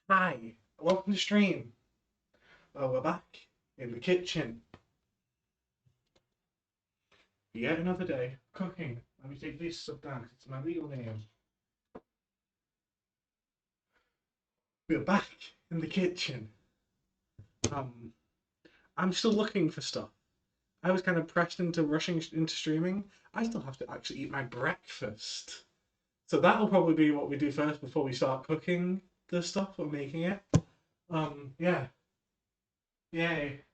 Hi, welcome to stream. We're back in the kitchen. Yet another day cooking. Let me take this stuff down 'cause it's my legal name. We're back in the kitchen. Um, I'm still looking for stuff. I was kind of pressed into rushing into streaming. I still have to actually eat my breakfast. So that'll probably be what we do first before we start cooking the stuff or making it. Yeah. Yay.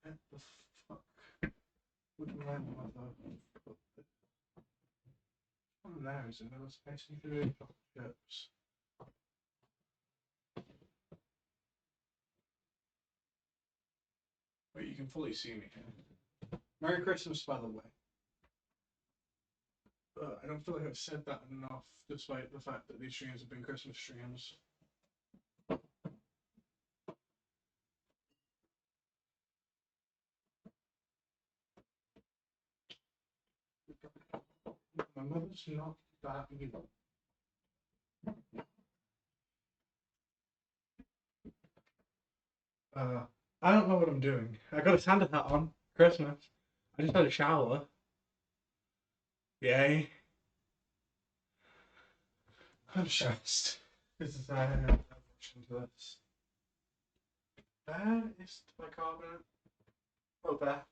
What the fuck would my mother put on there? Is it another spicy food? Chips. But you can fully see me here. Merry Christmas, by the way. I don't feel like I've said that enough, despite the fact that these streams have been Christmas streams. My mother's not that evil. Uh, I don't know what I'm doing. I got a Santa hat on. Christmas. I just had a shower. Yay. I'm stressed. This is I'm rushing to this. Where is my carbonate? Oh, there.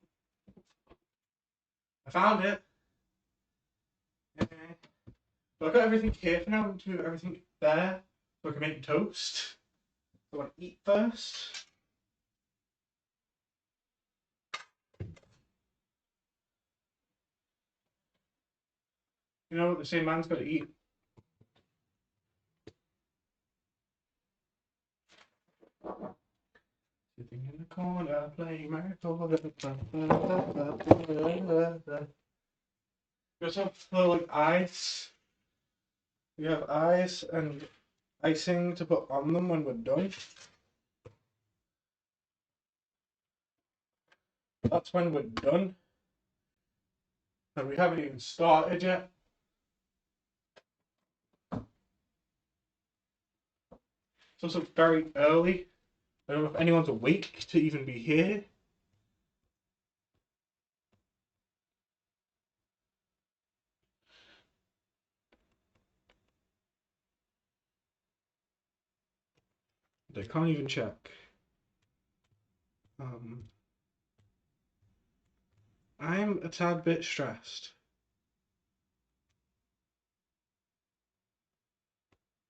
I found it. Yay. So I've got everything here for now. I'm going to move everything there so I can make toast. I want to eat first. You know what the same man's got to eat. Sitting in the corner playing Marigold. You also have like ice. You have ice and icing to put on them when we're done. That's when we're done. And we haven't even started yet. It's also very early. I don't know if anyone's awake to even be here. They can't even check. I'm a tad bit stressed.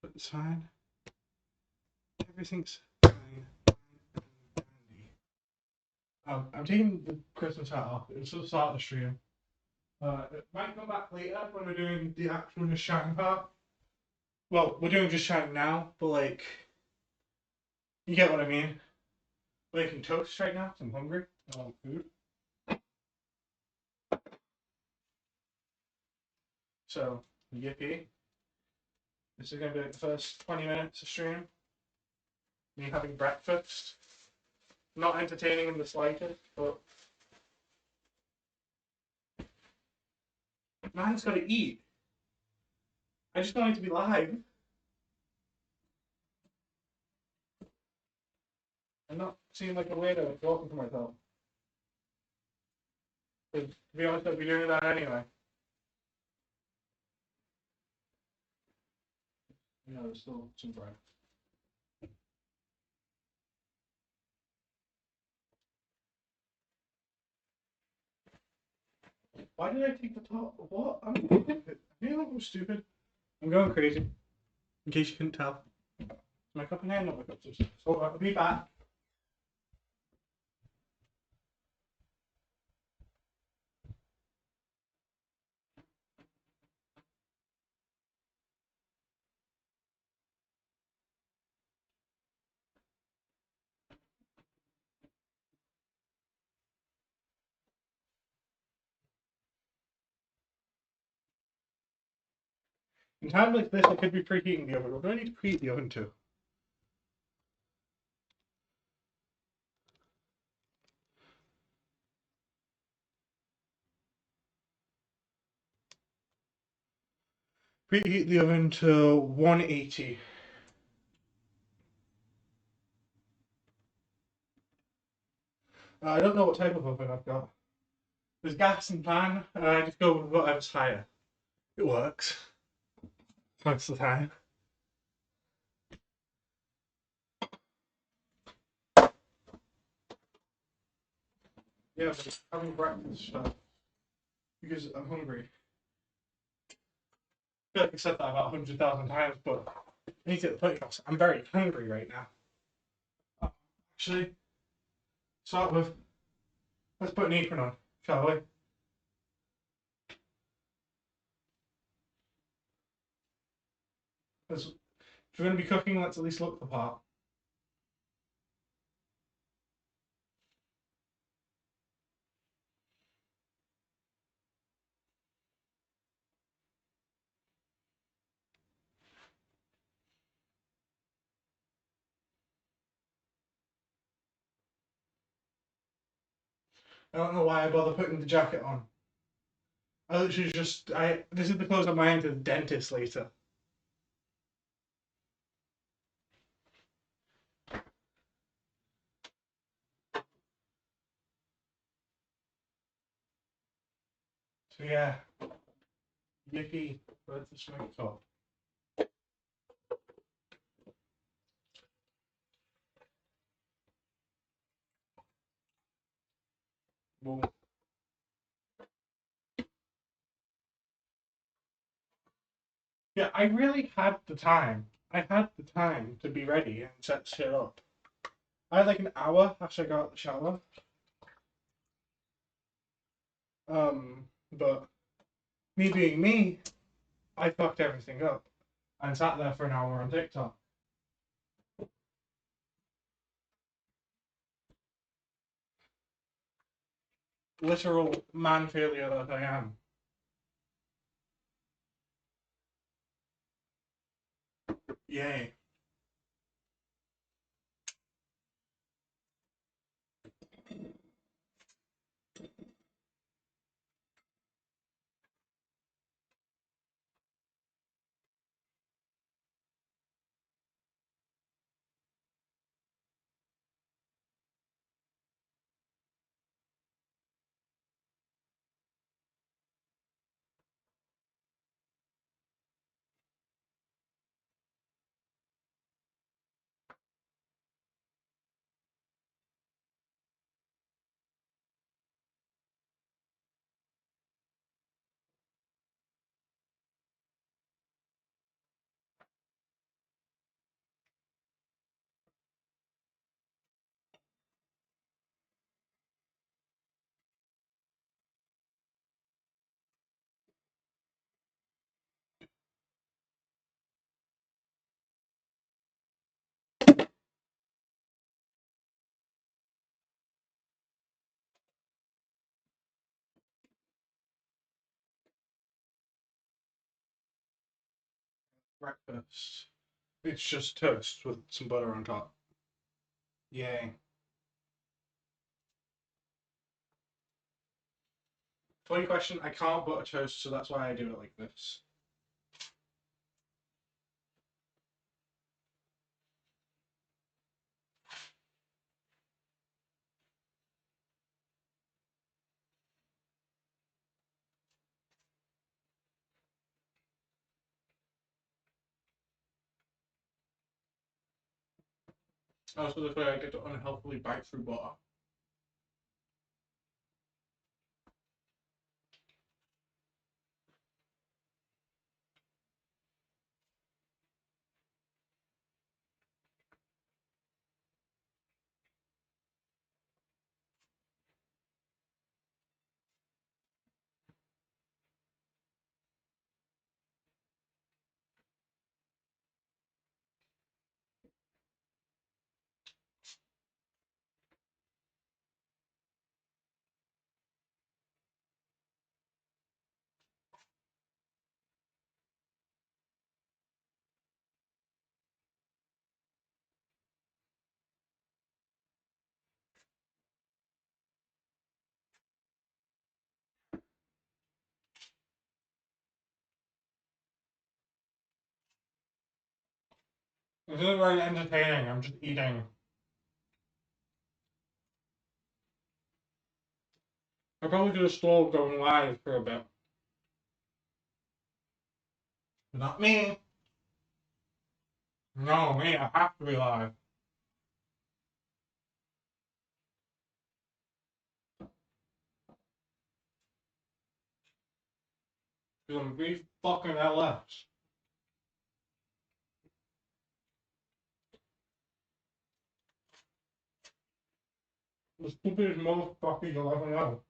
But it's fine. Everything's fine. I'm taking the Christmas hat off. It's just the start of the stream. It might come back later when we're doing the actual Just Chatting part. Well, we're doing Just Chatting now, but like, you get what I mean. Making toast right now, 'cause I'm hungry. I want food. So, yippee. This is going to be like the first 20 minutes of stream. Me having breakfast. Not entertaining in the slightest, but man's got to eat. I just want it to be live. I'm not seem like a weirdo talking to myself. To be honest, I'd be doing that anyway. You know, there's still some bread. Why did I take the top? What? I'm stupid. I feel like I'm stupid. I'm going crazy. In case you couldn't tell. My cup in hand, not my cup. So I'll be back. In times like this, I could be preheating the oven. What do I need to preheat the oven to? Preheat the oven to 180. I don't know what type of oven I've got. There's gas and pan. I just go with whatever's higher. It works. Most of the time. Yeah, but having breakfast because I'm hungry. I feel like I said that about 100,000 times, but I need to get the point across. I'm very hungry right now. Actually, start with, let's put an apron on, shall we? If we're going to be cooking, let's at least look the part. I don't know why I bother putting the jacket on. I literally just, this is the clothes I'm wearing to the dentist later. So yeah, yippee, where's the smoke top? Boom. Yeah, I really had the time. I had the time to be ready and set shit up. I had like an hour after I got out the shower. But me being me, I fucked everything up and sat there for an hour on TikTok. literal man failure that I am. Yay. Breakfast. It's just toast with some butter on top. Yay. Funny question, I can't butter toast, so that's why I do it like this. Also, this way I get to unhealthily bite through butter. This isn't very entertaining, I'm just eating. I probably could have stalled going live for a bit. Not me. No, me, I have to be live. Because I'm really fucking LS. The stupidest motherfucker you'll ever know.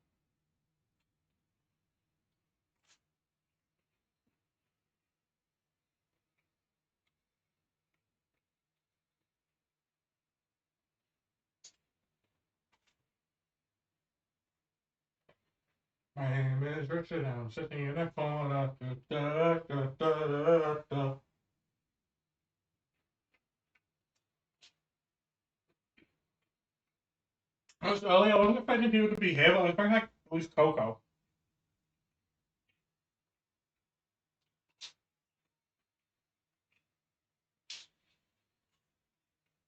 My name is Richard and I'm sitting in a corner. Da, da, da, da, da. I was early, I wasn't expecting people to be here, but I was expecting like at least Coco.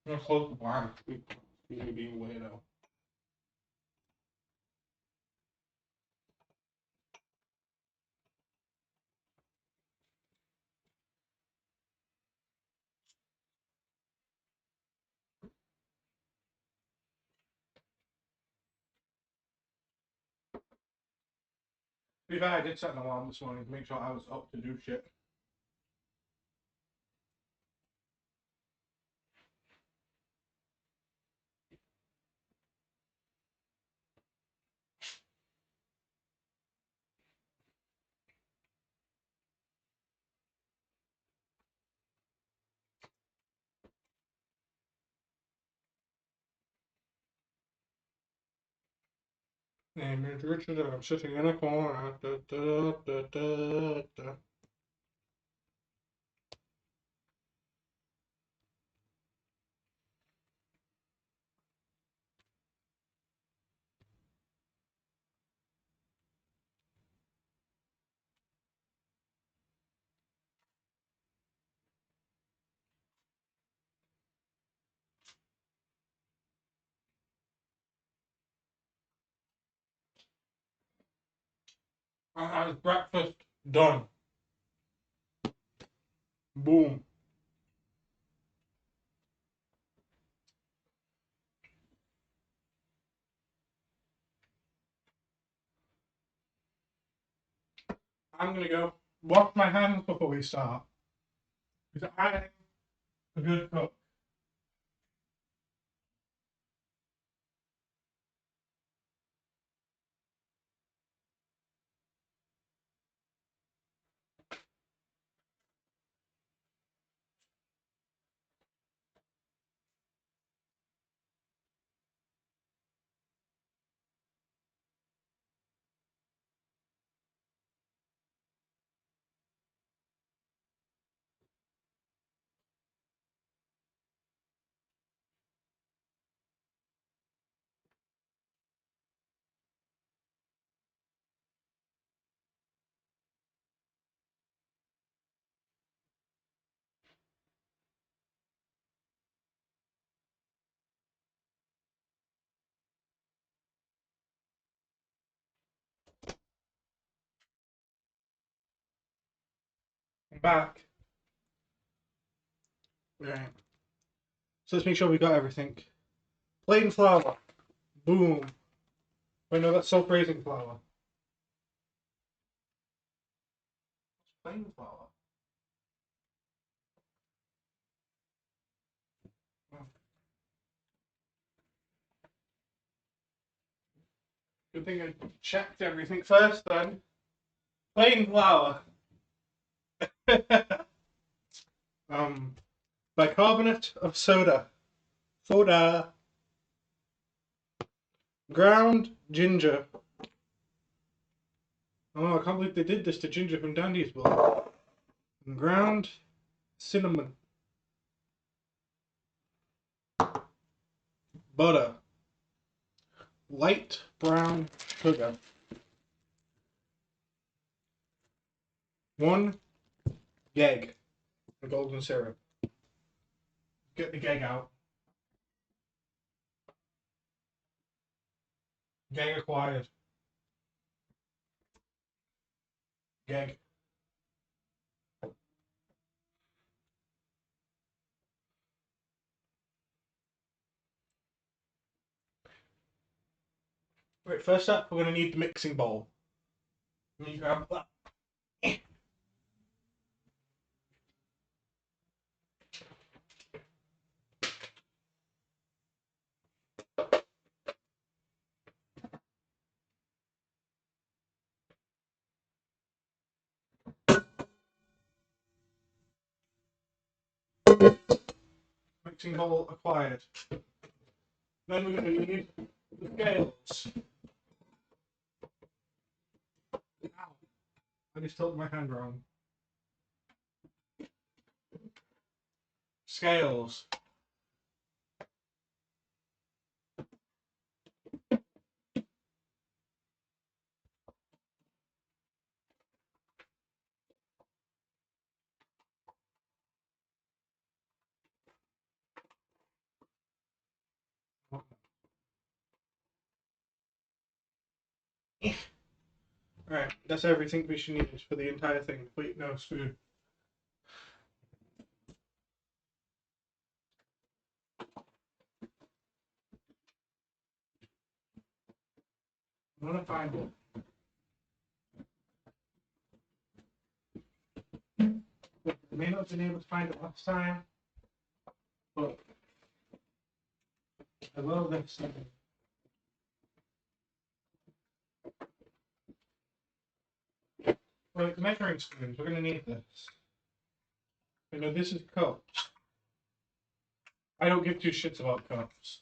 I'm gonna close the blind. You're being a weirdo. To be fair, I did set an alarm this morning to make sure I was up to do shit. name is Richard and I'm sitting in a corner. Da, da, da, da, da. Breakfast done. Boom. I'm gonna go wash my hands before we start. Because I'm a good cook. I'm back. Right. So let's make sure we got everything. Plain flour. Boom. Wait, no, that's self-raising flour. Plain flour. Oh, good thing I checked everything first then. Plain flour. um, bicarbonate of soda. Soda. Ground ginger. Oh, I can't believe they did this to ginger from Dandy's book. And ground cinnamon. Butter. Light brown sugar. 1 geg. The golden syrup. Get the geg out. Geg acquired. Geg. Right, first up, we're going to need the mixing bowl. You grab that. Mixing bowl acquired. Then we're going to need the scales. Ow. I just tilted my hand wrong. Scales. Alright, that's everything we should need for the entire thing. Wait, no, spoon. I'm gonna find it. I may not have been able to find it last time, but I will this time. Right, the measuring spoons, we're gonna need this. You know, this is cups. I don't give two shits about cups.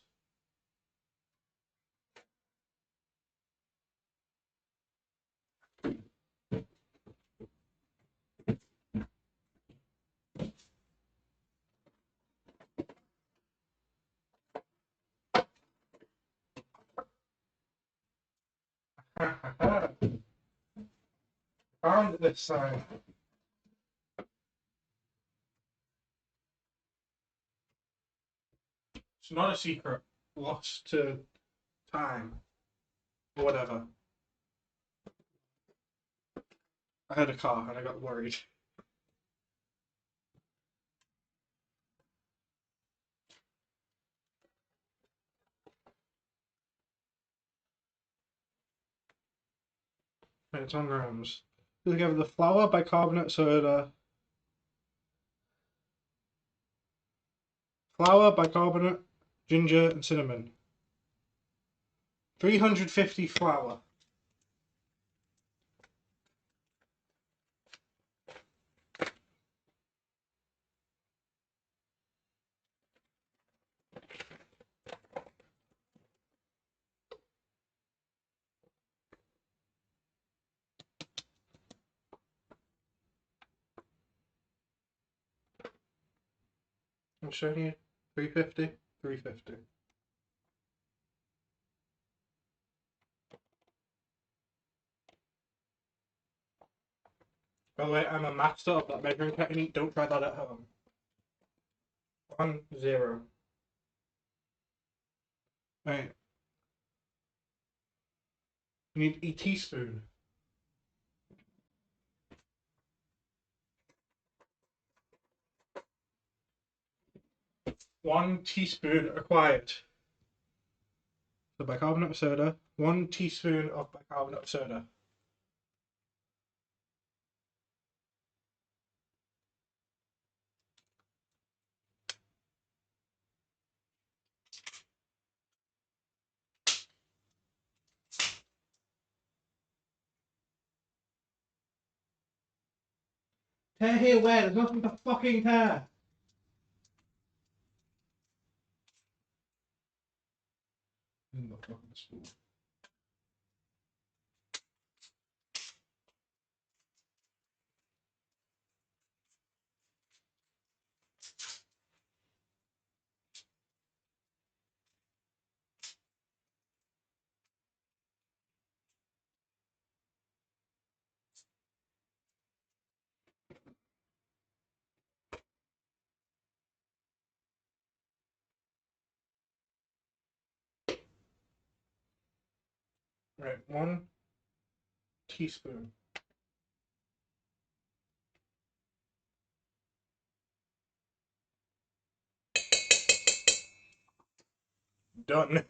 Found it this time. It's not a secret. Lost to time. Or whatever. I had a car and I got worried. Right, it's on grams. Put together the flour, bicarbonate soda. Flour, bicarbonate, ginger, and cinnamon. 350 flour. I'm showing you 350, 350. By the way, I'm a master of that measuring technique. Don't try that at home. 1, 0. Right. You need a teaspoon. 1 teaspoon required. So bicarbonate of soda. 1 teaspoon of bicarbonate of soda. Tear here where? There's nothing to fucking tear. I'm not fucking spoon. Right, 1 teaspoon. Done.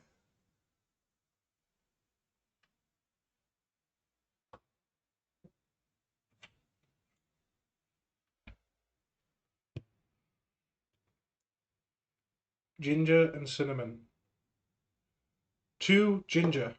Ginger and cinnamon. 2 ginger.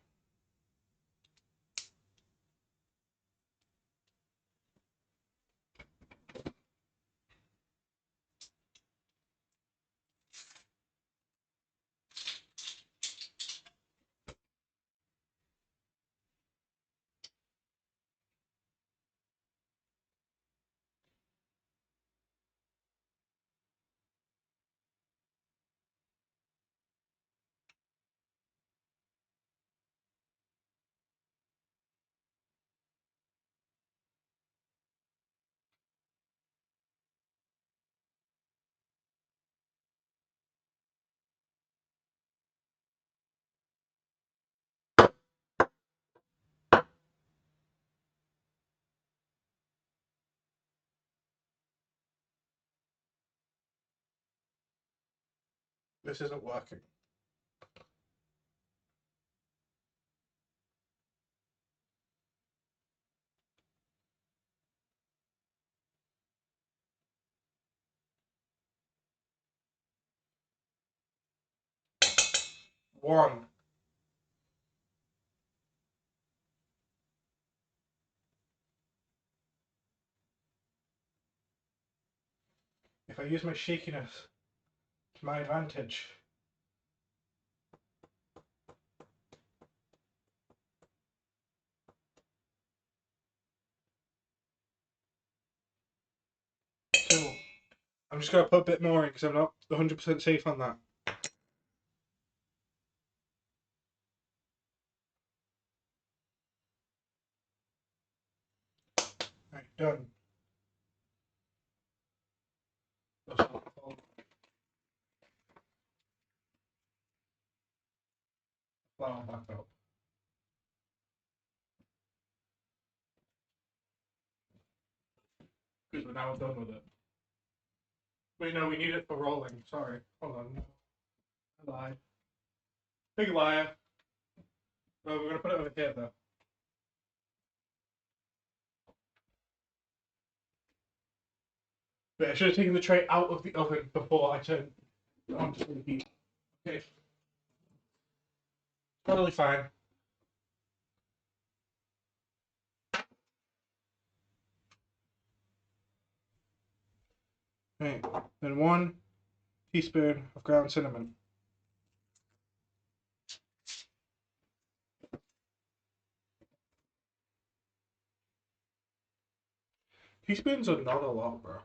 This isn't working. One. If I use my shakiness to my advantage. So, I'm just going to put a bit more in because I'm not 100% safe on that. Done. Flour back up. Because we're now done with it. Wait, no, we need it for rolling. Sorry. Hold on. I lied. Big liar. No, we're going to put it over here, though. Wait, I should have taken the tray out of the oven before I turned on to the heat. Okay. Totally fine. Right. Then 1 teaspoon of ground cinnamon. Teaspoons are not a lot, bro.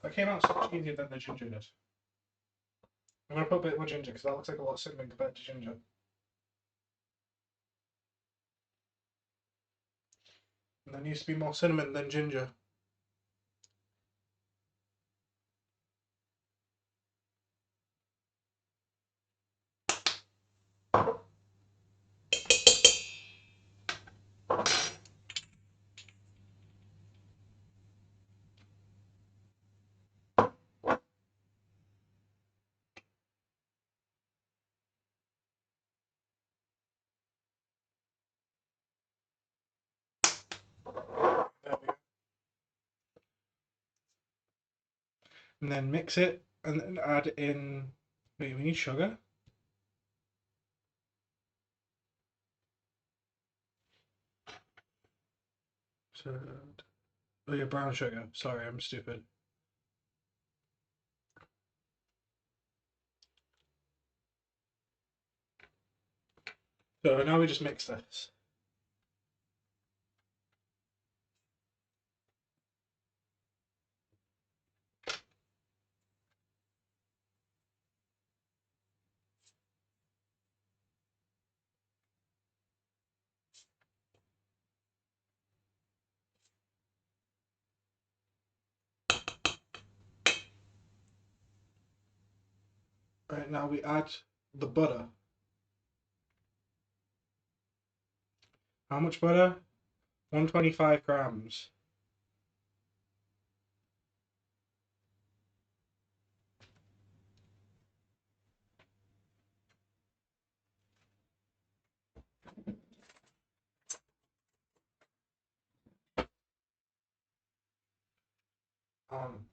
That came out so much easier than the ginger did. I'm going to put a bit more ginger because that looks like a lot of cinnamon compared to ginger. And there needs to be more cinnamon than ginger. There we go. And then mix it and then add in. Wait, we need sugar? So, oh yeah, brown sugar. Sorry, I'm stupid. So now we just mix this. Right, now we add the butter. How much butter? 125 grams. Um,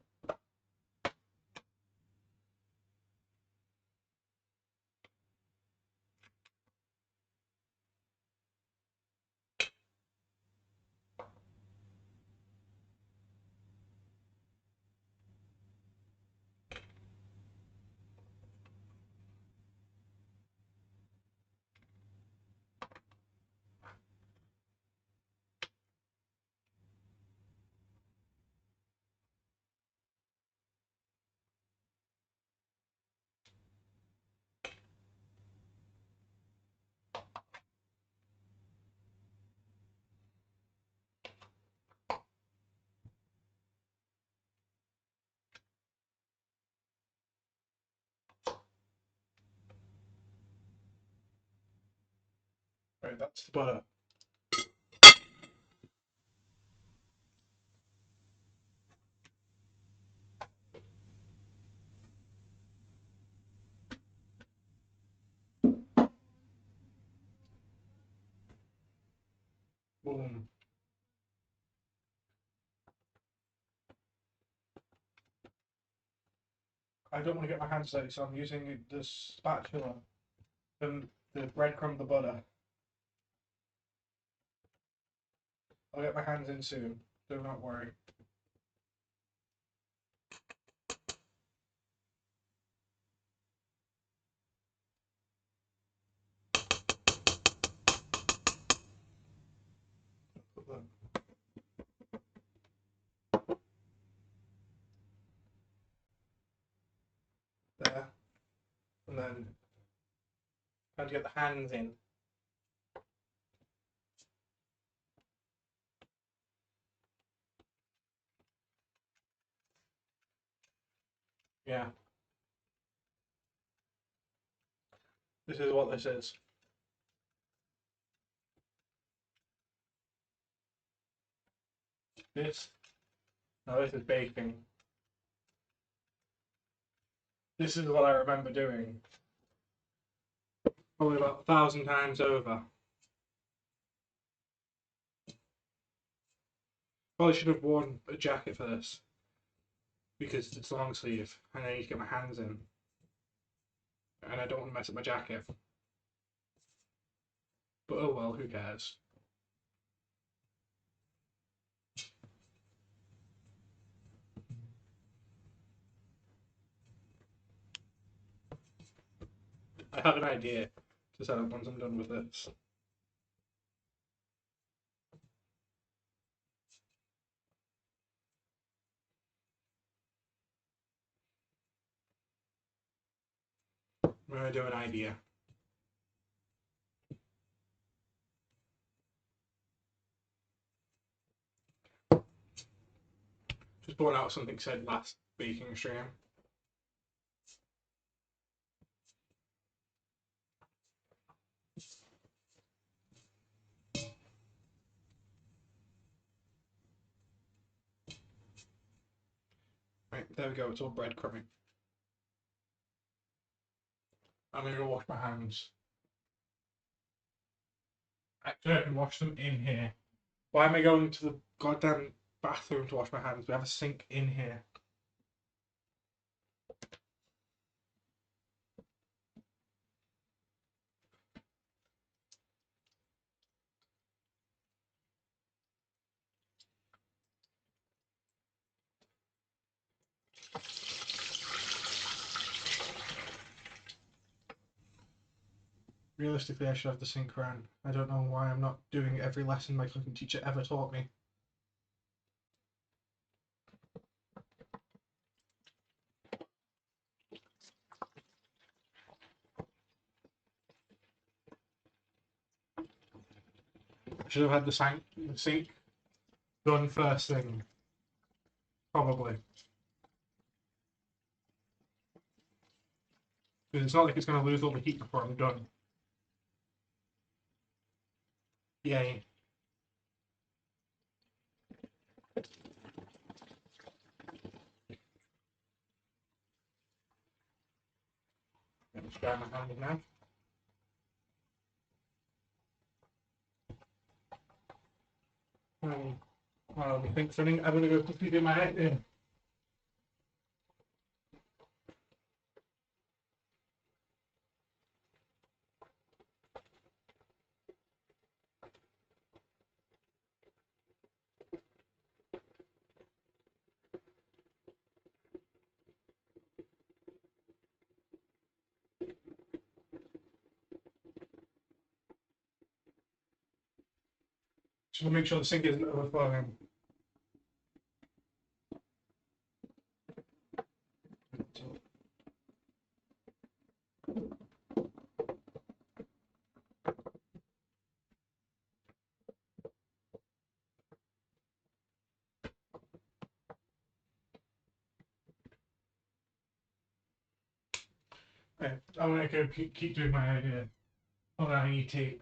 right, that's the butter. Boom. I don't want to get my hands dirty, so I'm using the spatula and the breadcrumb the butter. I'll get my hands in soon. Do not worry. Put the then trying to get the hands in. Yeah. This is what this is. This, now this is baking. This is what I remember doing. Probably about 1,000 times over. Probably should have worn a jacket for this. Because it's long sleeve and I need to get my hands in. And I don't want to mess up my jacket. But oh well, who cares? I have an idea to set up once I'm done with this. I'm going to do an idea. Just pulling out something said last baking stream. Right, there we go, it's all breadcrumbing. I'm going to go wash my hands. Actually, I can wash them in here. Why am I going to the goddamn bathroom to wash my hands? We have a sink in here. Realistically, I should have the sink ran. I don't know why I'm not doing every lesson my cooking teacher ever taught me. I should have had the sink done first thing. Probably. Because it's not like it's going to lose all the heat before I'm done. Yay. Let's dry my hands now. Well, I think something I'm going to go quickly do my head in. Just want to make sure the sink isn't overflowing. Right, I'm going to go keep doing my idea. Hold on, I need tape.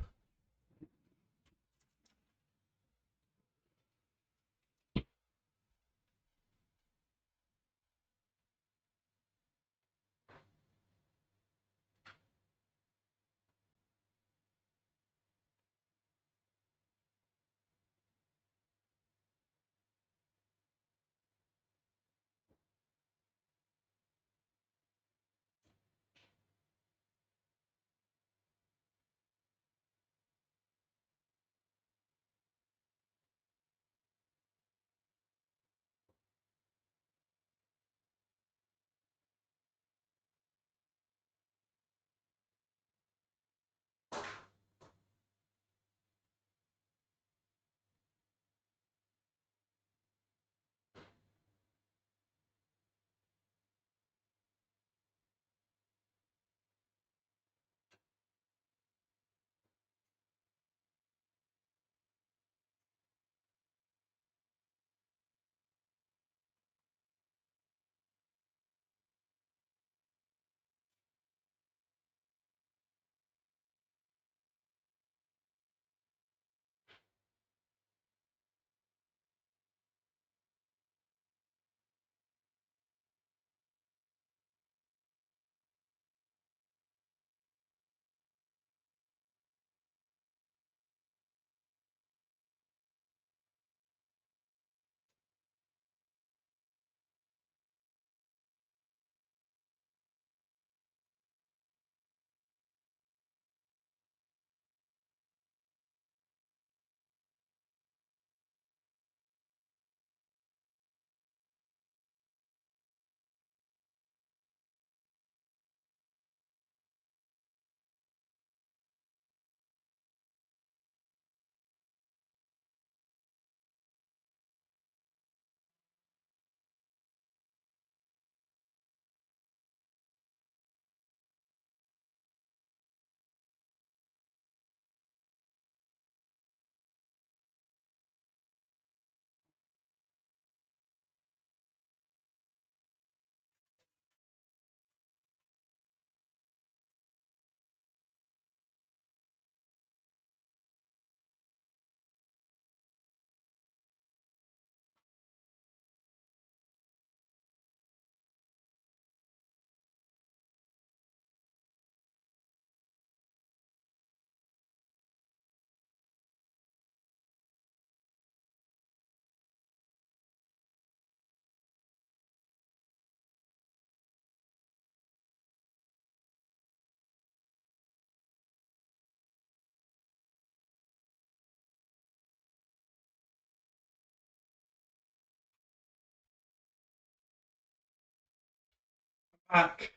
Back.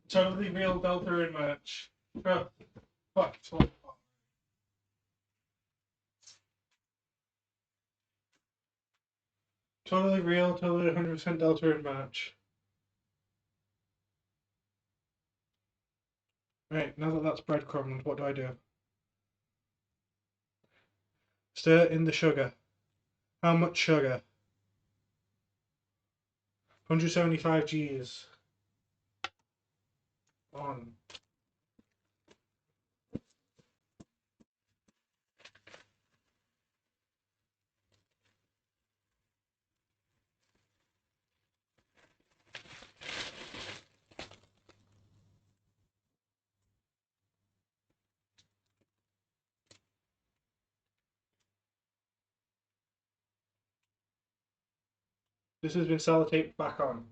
Totally real Delta in merch. Oh, fuck. Totally real, totally 100% Delta in merch. Right, now that that's breadcrumbed, what do I do? Stir in the sugar. How much sugar? 175 Gs. On. This has been sellotaped back on.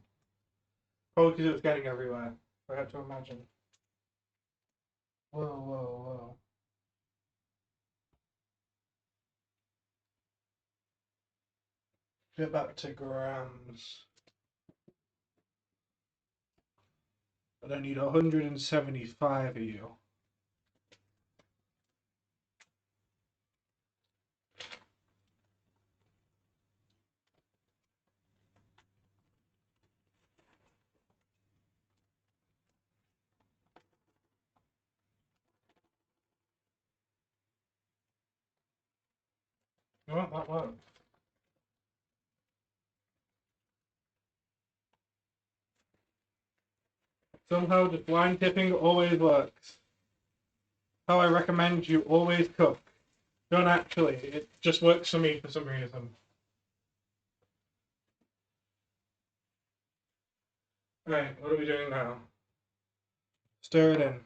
Probably because it was getting everywhere. I had to imagine. Whoa, whoa, whoa. Get back to grams. I don't need 175 of you. You know what? That worked. Somehow just blind tipping always works. How I recommend you always cook. Don't actually. It just works for me for some reason. Right, what are we doing now? Stir it in.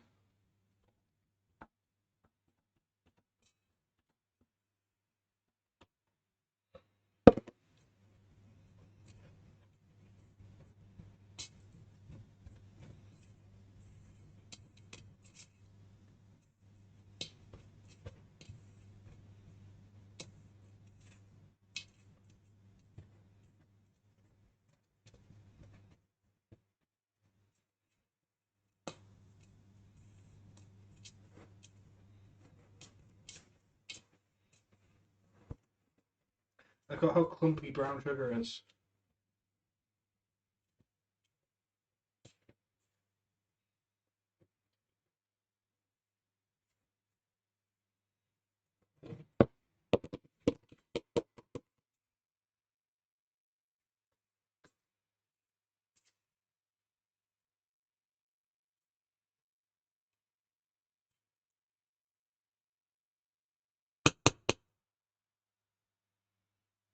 Look at how clumpy brown sugar is.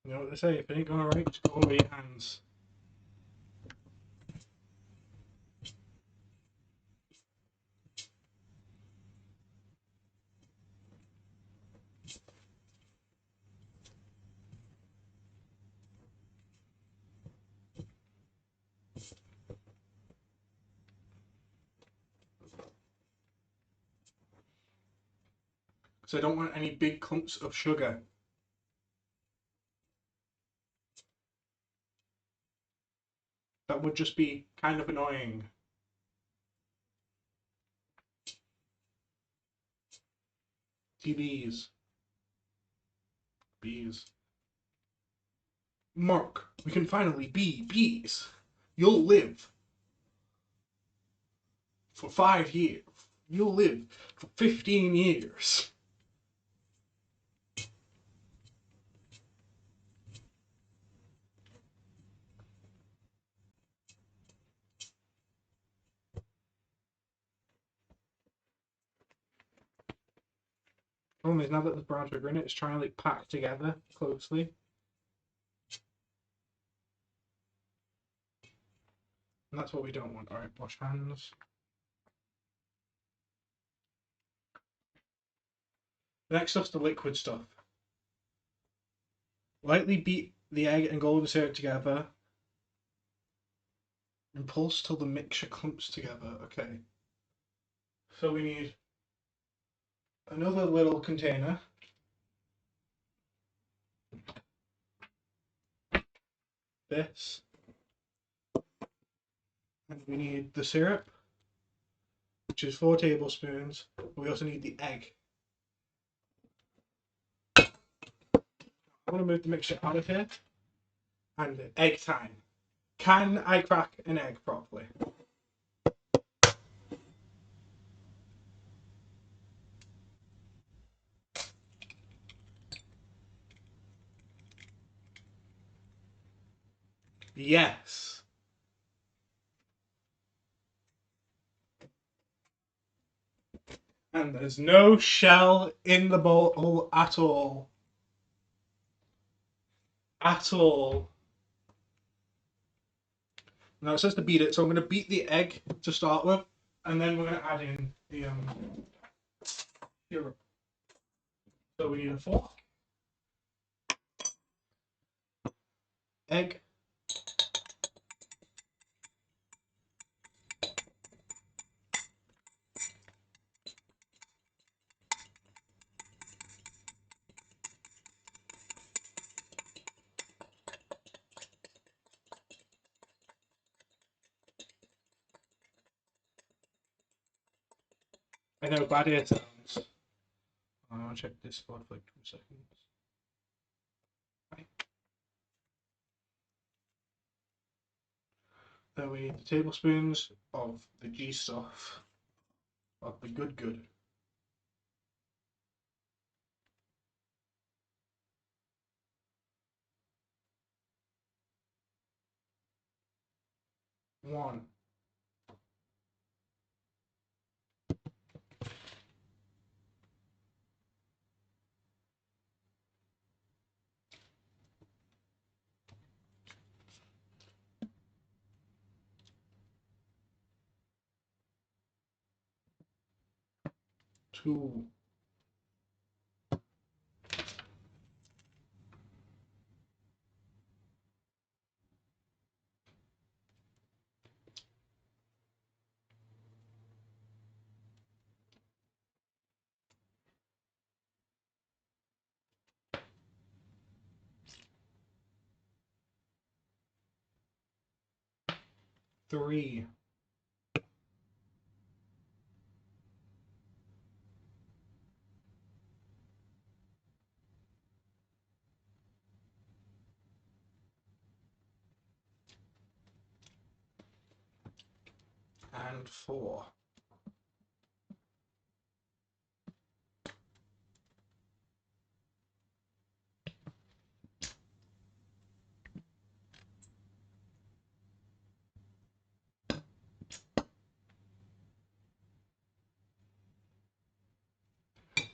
You know what they say, if it ain't going right, just go over your hands. Because I don't want any big clumps of sugar. That would just be kind of annoying. TVs. Bees. Mark, we can finally be bees. You'll live for 5 years. You'll live for 15 years. Problem is, now that there's brown sugar in it, it's trying to like pack together closely. And that's what we don't want. Alright, wash hands. The next stuff's the liquid stuff. Lightly beat the egg and golden syrup together. And pulse till the mixture clumps together. Okay. So we need another little container. this. And we need the syrup, which is 4 tablespoons. We also need the egg. I'm going to move the mixture out of here. And egg time. Can I crack an egg properly? Yes. And there's no shell in the bowl at all. At all. Now it says to beat it, so I'm going to beat the egg to start with, and then we're going to add in the syrup. So we need a fork, egg, I know bad air sounds. I'll check this for like 2 seconds. Right. Then we need the tablespoons of the G stuff, of the good. 1. 2. 3. And 4.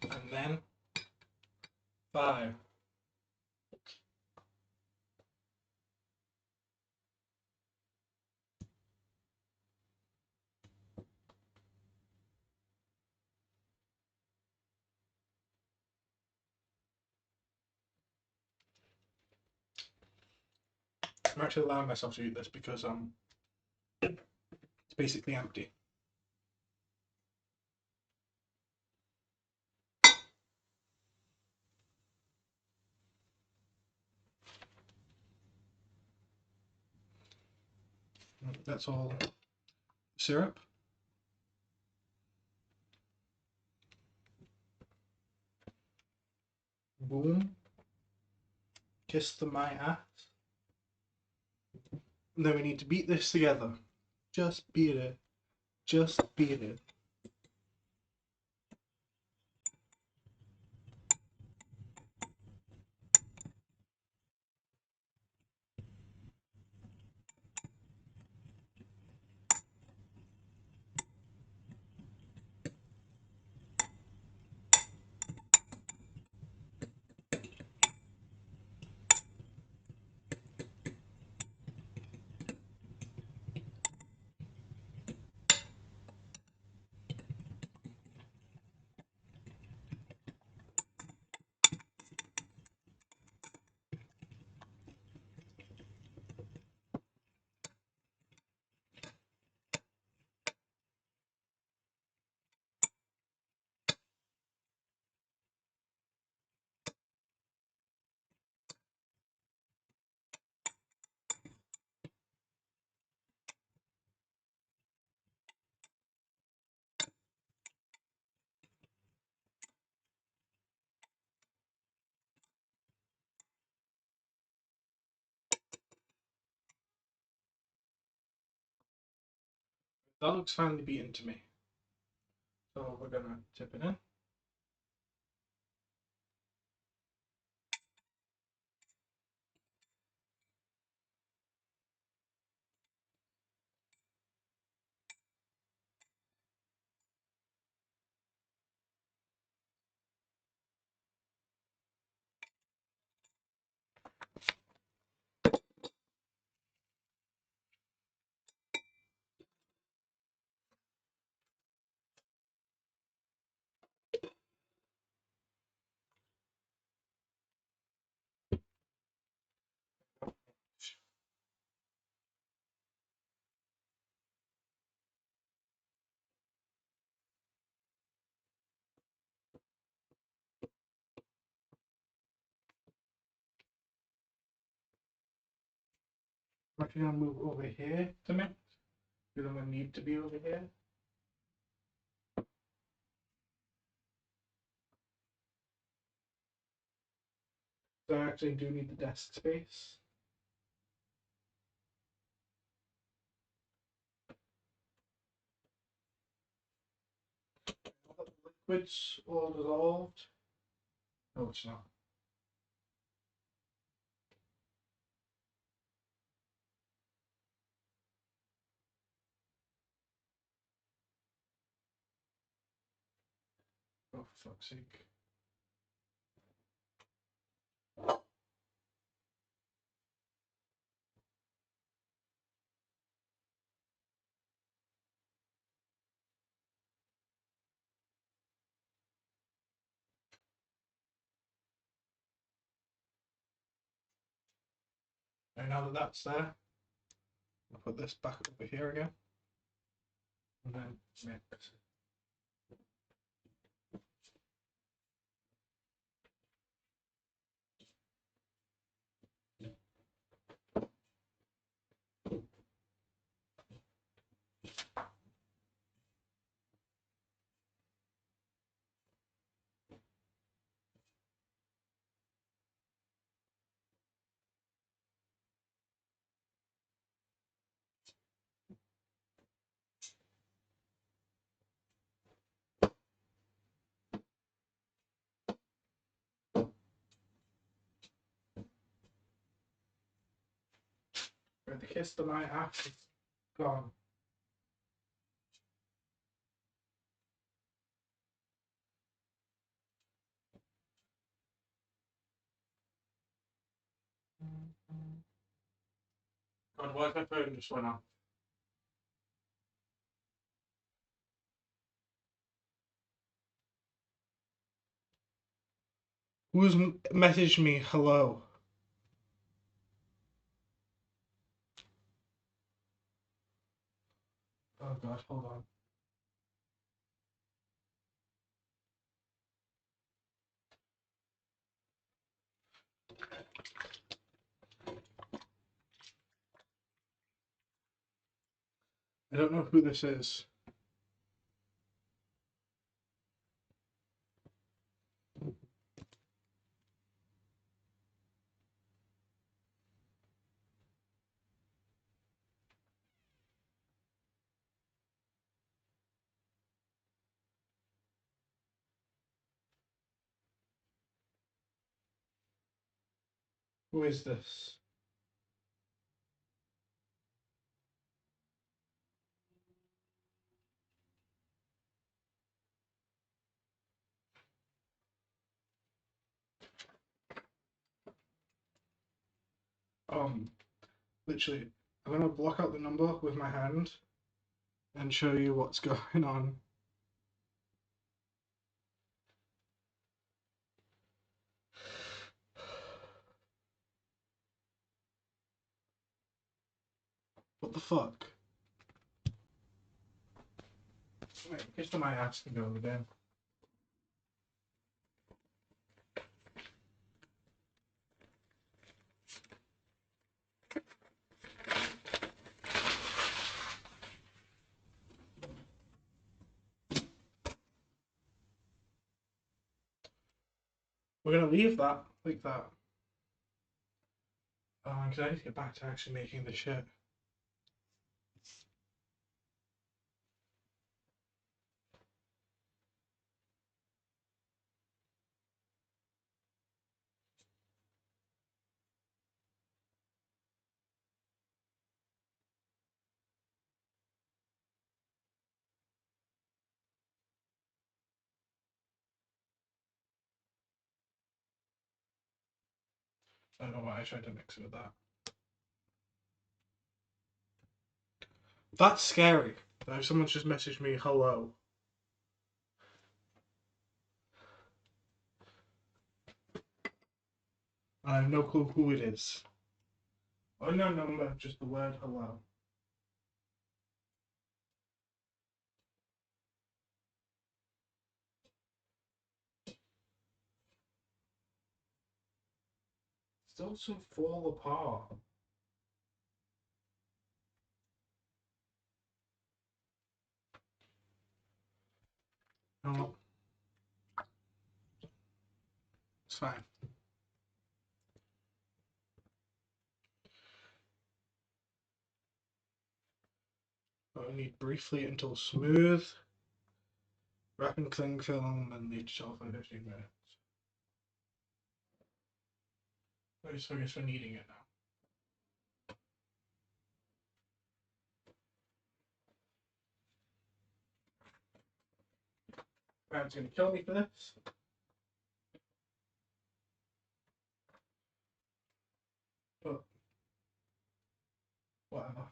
And then 5. I'm actually allowing myself to eat this because it's basically empty. That's all syrup. Boom. Kiss the my ass. And then we need to beat this together. Just beat it. Just beat it. That looks finely beaten to me. So we're gonna tip it in. I'm actually gonna move over here to mix. You don't need to be over here. So I actually do need the desk space. The liquid's all dissolved. No, it's not. Oh, for fuck's sake. And now that that's there, I'll put this back over here again. And then mix. Where the kiss of my ass is gone. God, why is my phone just went off? Who's messaged me hello? Oh god, hold on. I don't know who this is. Who is this? Literally, I'm gonna block out the number with my hand and show you what's going on. What the fuck? Wait, kiss to my ass can go again. We're gonna leave that like that. Because I need to get back to actually making the shit. I don't know why I tried to mix it with that. That's scary. If someone's just messaged me hello. I have no clue who it is. Oh, no number, just the word hello. Still some fall apart. No, it's fine. I need briefly until smooth. Wrap and cling film and leave to shelf for 15 minutes. I guess we're kneading it now. Brad's gonna kill me for this. But whatever.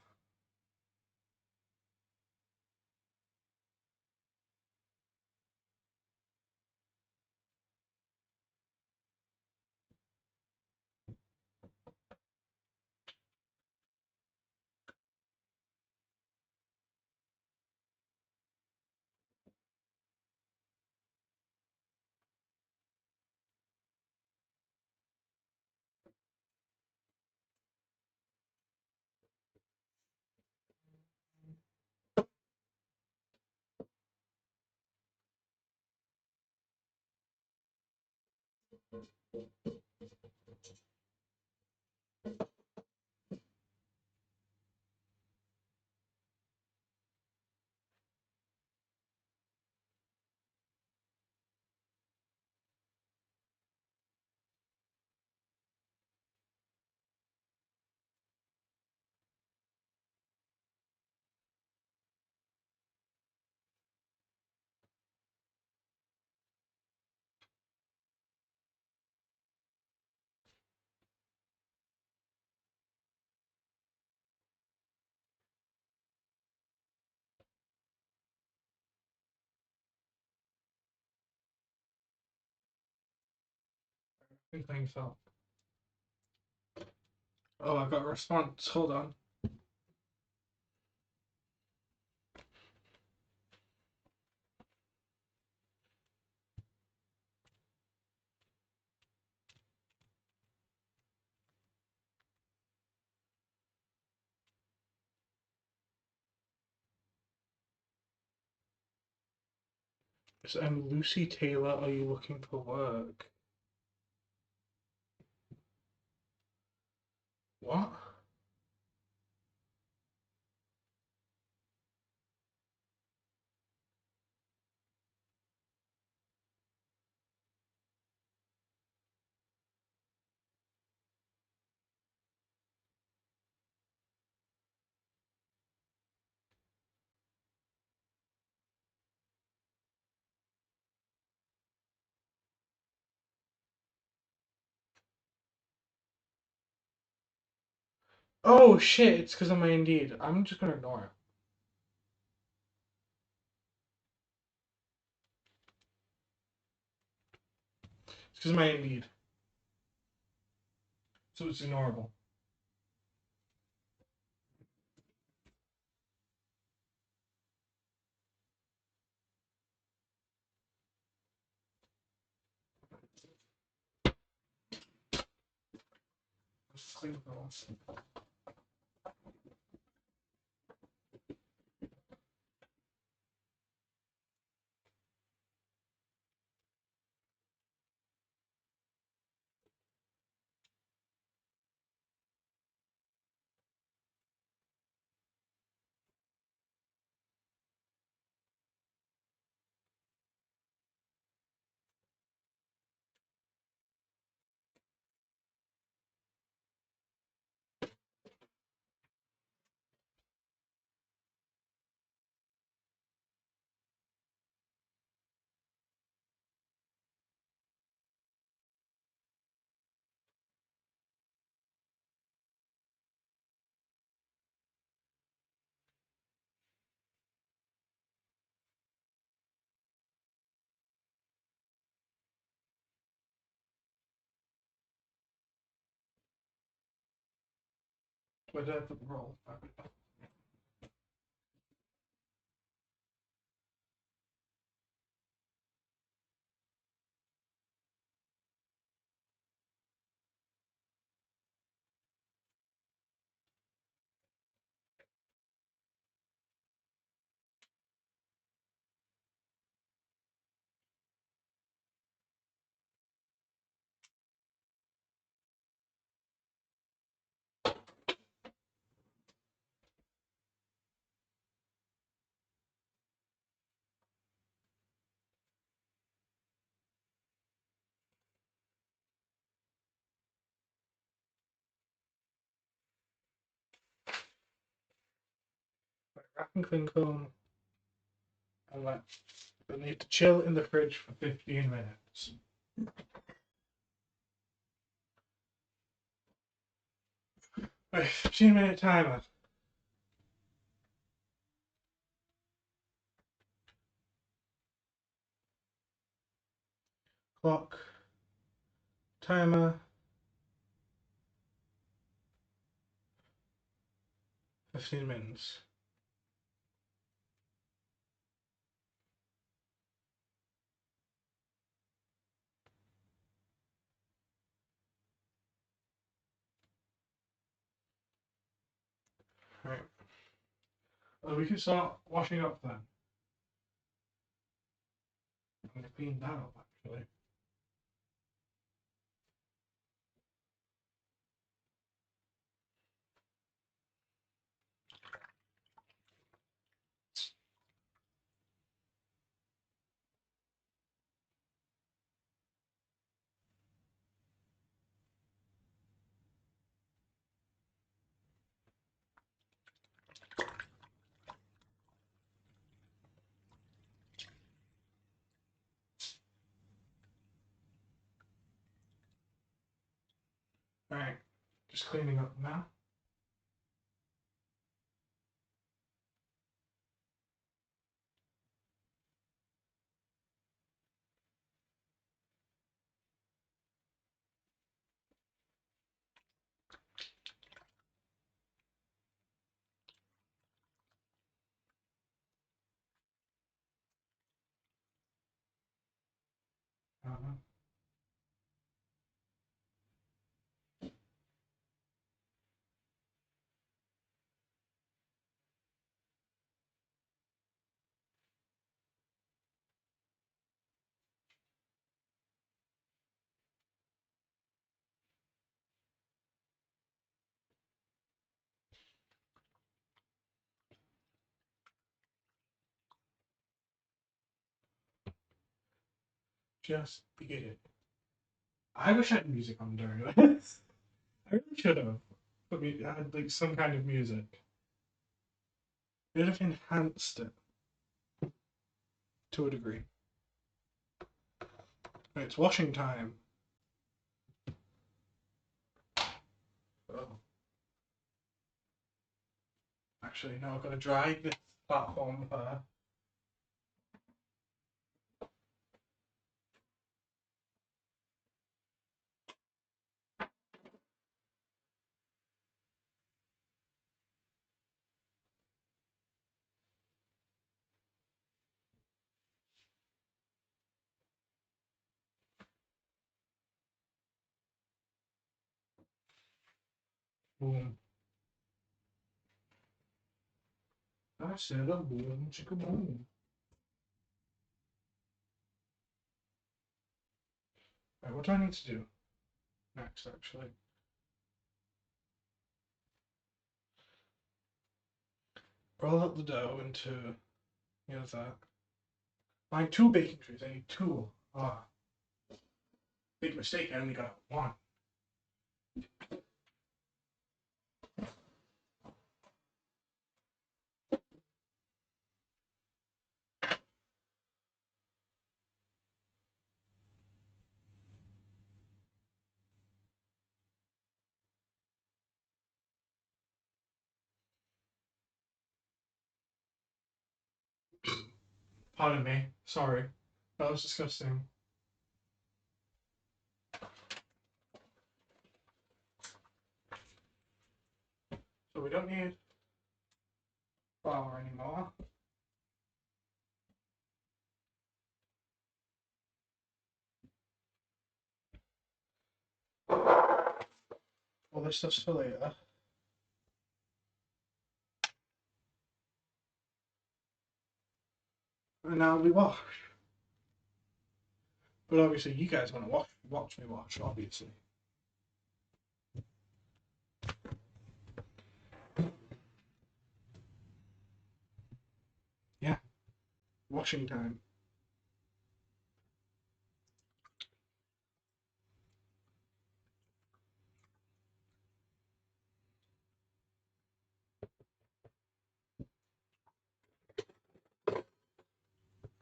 Good thing so. Oh, I got a response. Hold on. I'm Lucy Taylor. Are you looking for work? What? Oh shit! It's because of my Indeed. I'm just gonna ignore it. It's because of my Indeed. So it's ignorable. Let's clean up the walls. Where did I put the roll? Wrap and cling film and let it need to chill in the fridge for 15 minutes. Right, 15-minute timer. Clock. Timer. 15 minutes. Right. Well, we can start washing up then. I'm going to clean that up actually. Right, just cleaning up now. Uh-huh. Just beat it. I wish I had music on during this. I really should have. Put me, I had like some kind of music. It would have enhanced it to a degree. Right, it's washing time. Oh. Actually, no, I've got to dry this platform there. Boom. I said a boom, chicka boom. Right, what do I need to do next, actually? Roll out the dough into, that. I need 2 baking trays. I need 2. Ah, big mistake. I only got 1. Pardon me. Sorry. That was disgusting. So we don't need flour anymore. All this stuff's for later. And now we wash. But obviously you guys want to watch me wash, obviously. Yeah. Washing time.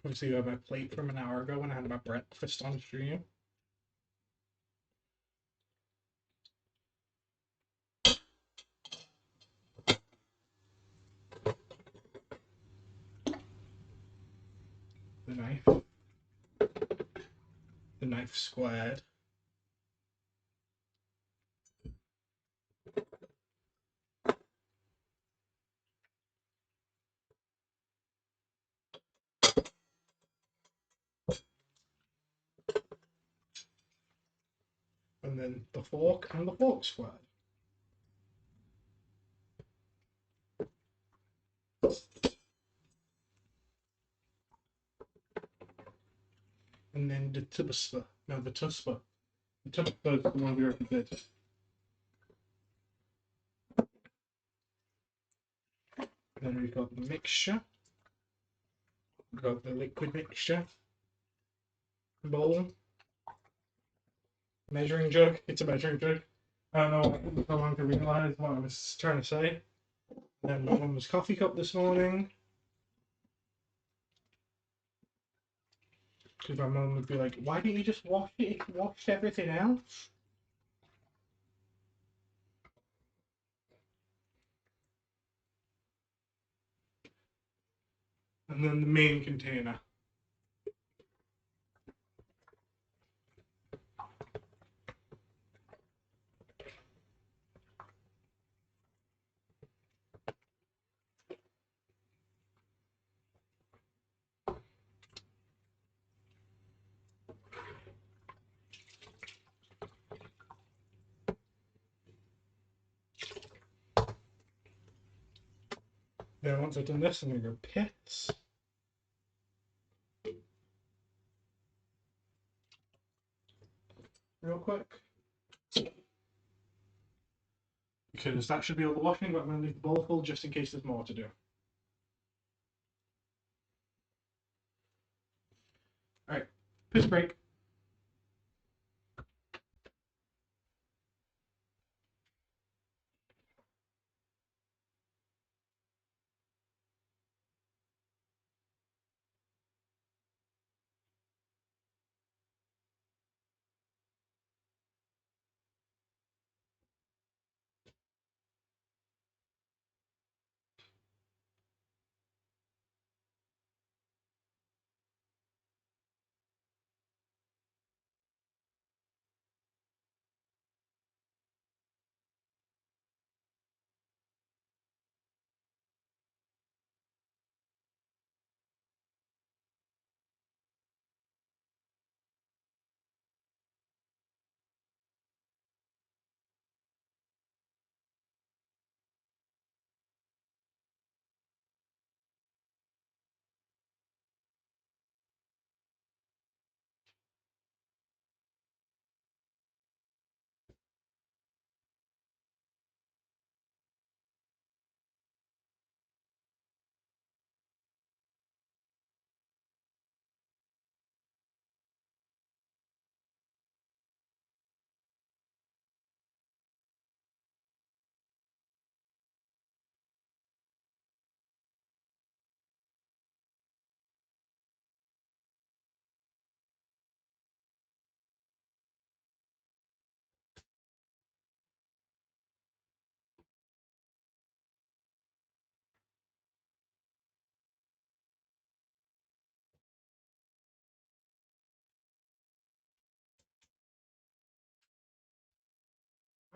Obviously, I have my plate from an hour ago when I had my breakfast on stream. The knife. The knife squared. And then the fork and the fork squared. And then the tubspa. No, the tuspa. The tuspa is the one we already did. Then we've got the mixture. We've got the liquid mixture bowl. Measuring jug. It's a measuring jug. I don't know how long to realise what I was trying to say. And then my mum's coffee cup this morning. Because my mum would be like, why didn't you just wash it if you washed everything else? And then the main container. Then once I've done this, I'm going to go piss. Real quick. Because that should be all the washing, but I'm going to leave the bowl full just in case there's more to do. Alright, piss break.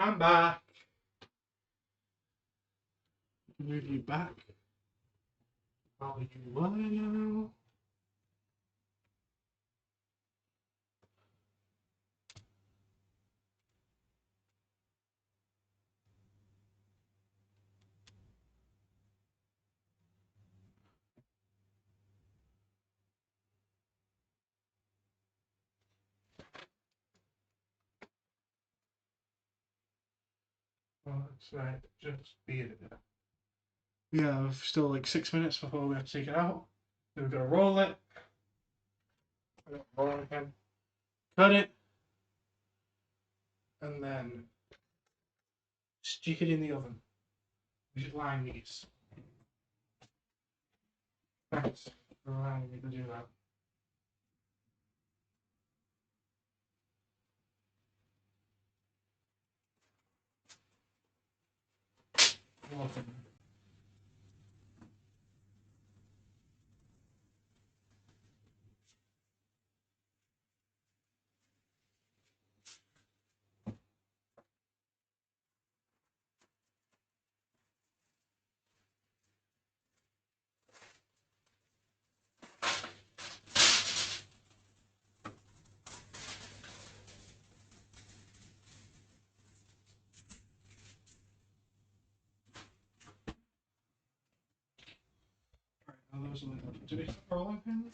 I'm back. Move you back. How you are now. Oh, that's right. Just be it. We have still like 6 minutes before we have to take it out. Then we've got to roll it. Roll it again. Cut it. And then stick it in the oven. We should line these. Thanks for reminding me to do that. Awesome. Alright, now those are the. Do we have a rolling pin?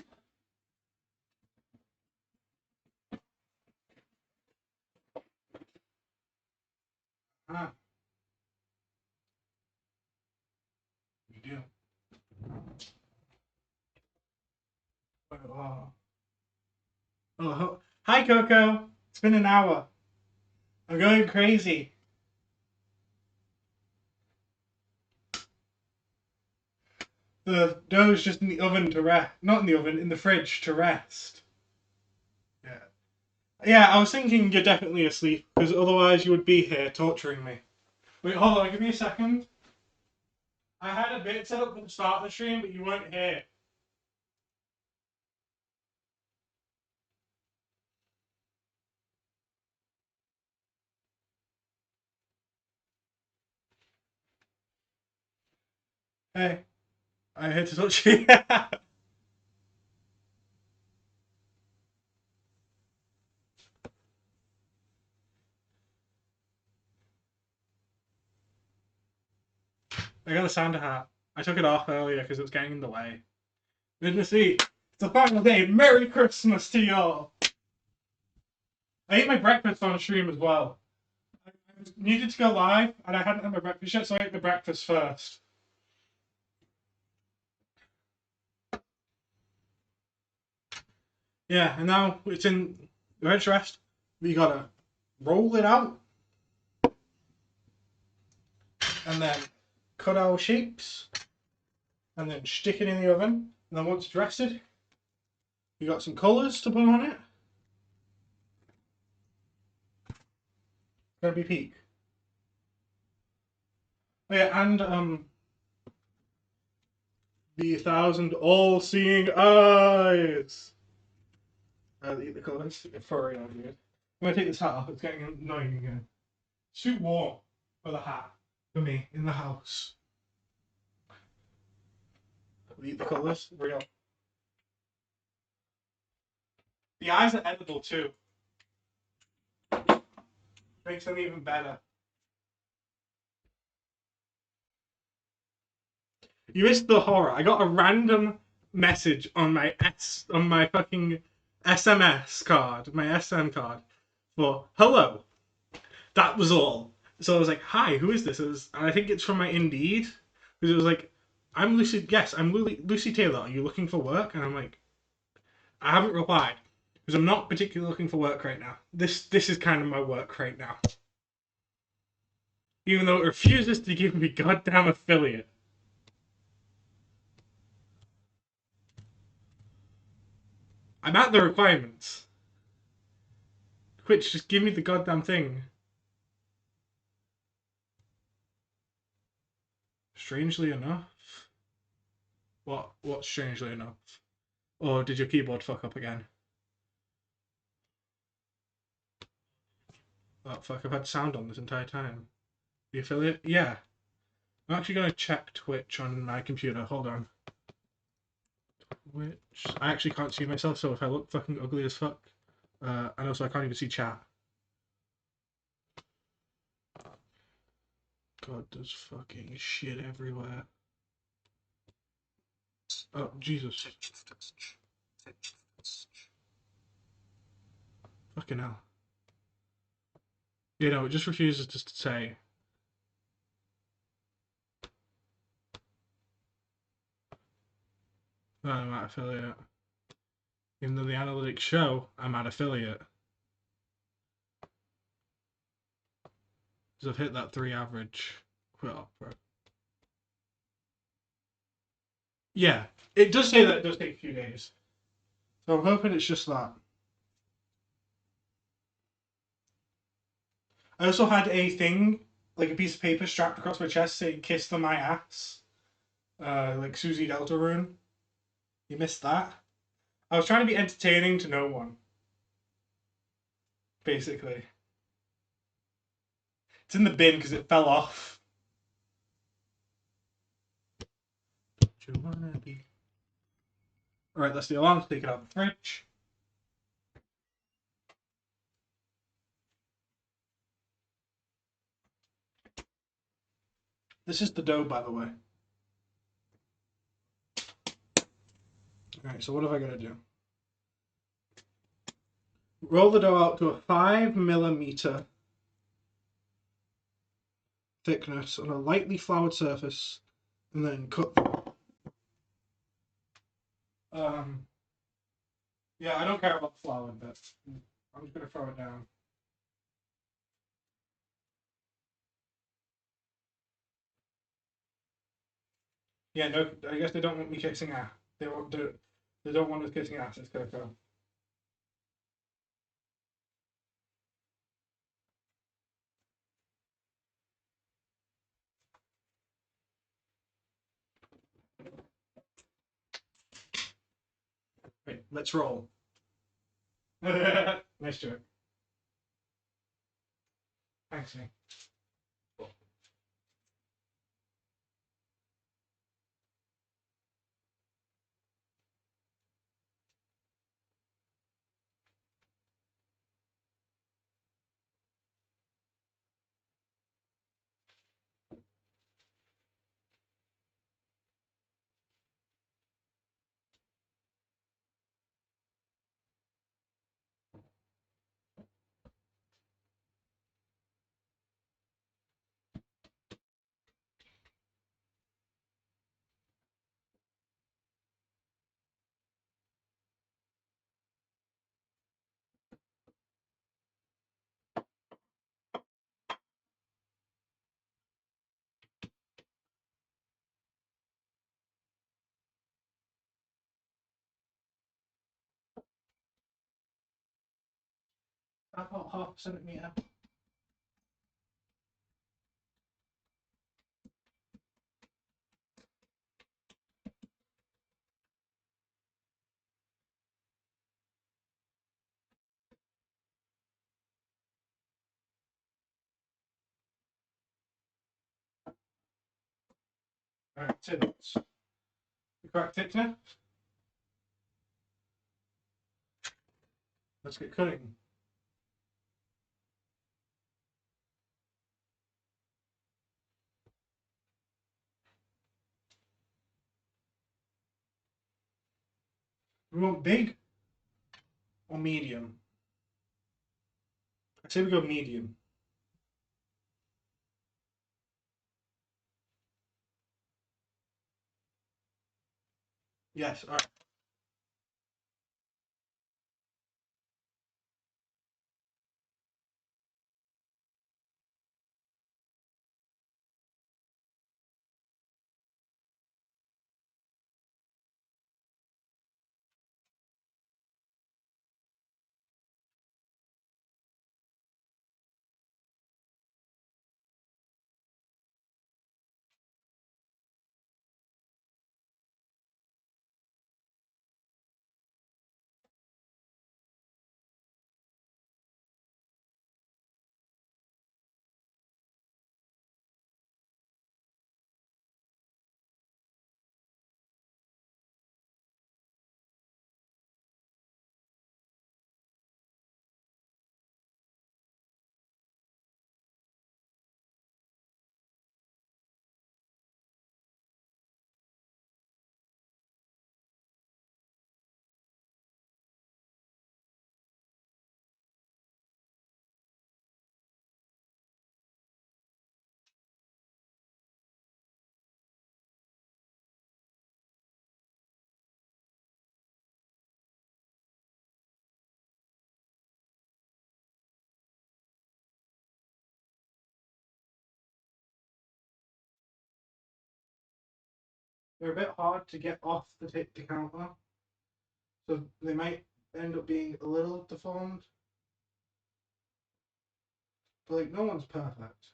Ah. We do. Oh. Oh, hi Coco. It's been an hour. I'm going crazy. The dough's just in the oven to rest. Not in the oven, in the fridge to rest. Yeah. Yeah, I was thinking you're definitely asleep, because otherwise you would be here torturing me. Wait, hold on, give me a second. I had a bit set up at the start of the stream, but you weren't here. Hey, I had to touch you. I got a Santa hat. I took it off earlier because it was getting in the way. Midmas, it's the final day. Merry Christmas to y'all. I ate my breakfast on stream as well. I needed to go live, and I hadn't had my breakfast yet, so I ate the breakfast first. Yeah, and now it's in the bench rest. We gotta roll it out, and then cut our shapes, and then stick it in the oven. And then once it's rested, we got some colours to put on it. Gonna be peak. Oh yeah, and the 1,000 all-seeing eyes. The colours. For real, dude. I'm gonna take this hat off. It's getting annoying again. It's too warm for the hat for me in the house. The colours, real. The eyes are edible too. Makes them even better. You missed the horror. I got a random message on my fucking SMS card, my SM card, for hello. That was all. So I was like, hi, who is this? And I think it's from my Indeed. Because it was like, I'm Lucy. Yes, I'm Lucy Taylor. Are you looking for work? And I'm like, I haven't replied because I'm not particularly looking for work right now. This is kind of my work right now. Even though it refuses to give me goddamn affiliate. I'm at the requirements. Twitch, just give me the goddamn thing. Strangely enough. What strangely enough? Or did your keyboard fuck up again? Oh fuck, I've had sound on this entire time. The affiliate? Yeah. I'm actually going to check Twitch on my computer. Hold on. Twitch. I actually can't see myself, so if I look fucking ugly as fuck, and also I can't even see chat. God, there's fucking shit everywhere. Oh, Jesus. Fucking hell. You know, it just refuses to say. No, I'm at affiliate. Even though the analytics show I'm at affiliate. Because I've hit that 3 average. Quit opera. Yeah, it does say that it does take a few days. So I'm hoping it's just that. I also had a thing, like a piece of paper strapped across my chest saying "Kiss the my ass," like Susie Deltarune. You missed that. I was trying to be entertaining to no one, basically. It's in the bin because it fell off. Do you wanna be? All right, that's the alarm. Take it out of the fridge. This is the dough, by the way. All right, so what have I got to do? Roll the dough out to a 5 millimeter thickness on a lightly floured surface, and then cut them. Yeah, I don't care about the flour bit. I'm just gonna throw it down. Yeah, no, I guess they don't want me kissing ass. They won't do. They don't want us kissing ass. It's gonna go. Wait, let's roll. Nice joke. Thanks, me. About half a centimeter. All right, so that's the correct thickness. Let's get cutting. We want big or medium? I say we go medium. Yes, all right. They're a bit hard to get off the counter, so they might end up being a little deformed. But like, no one's perfect.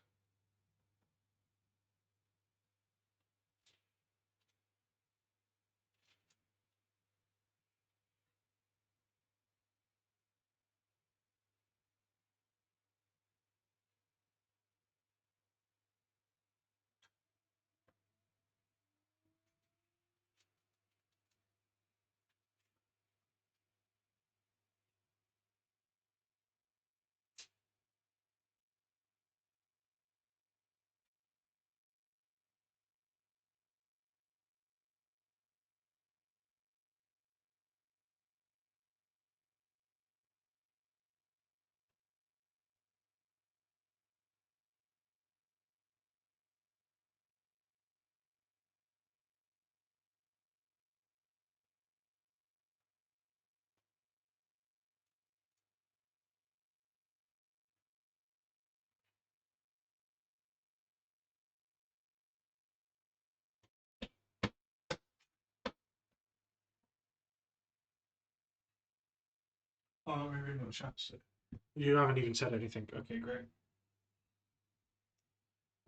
Oh, maybe not chance. You haven't even said anything. Okay, great.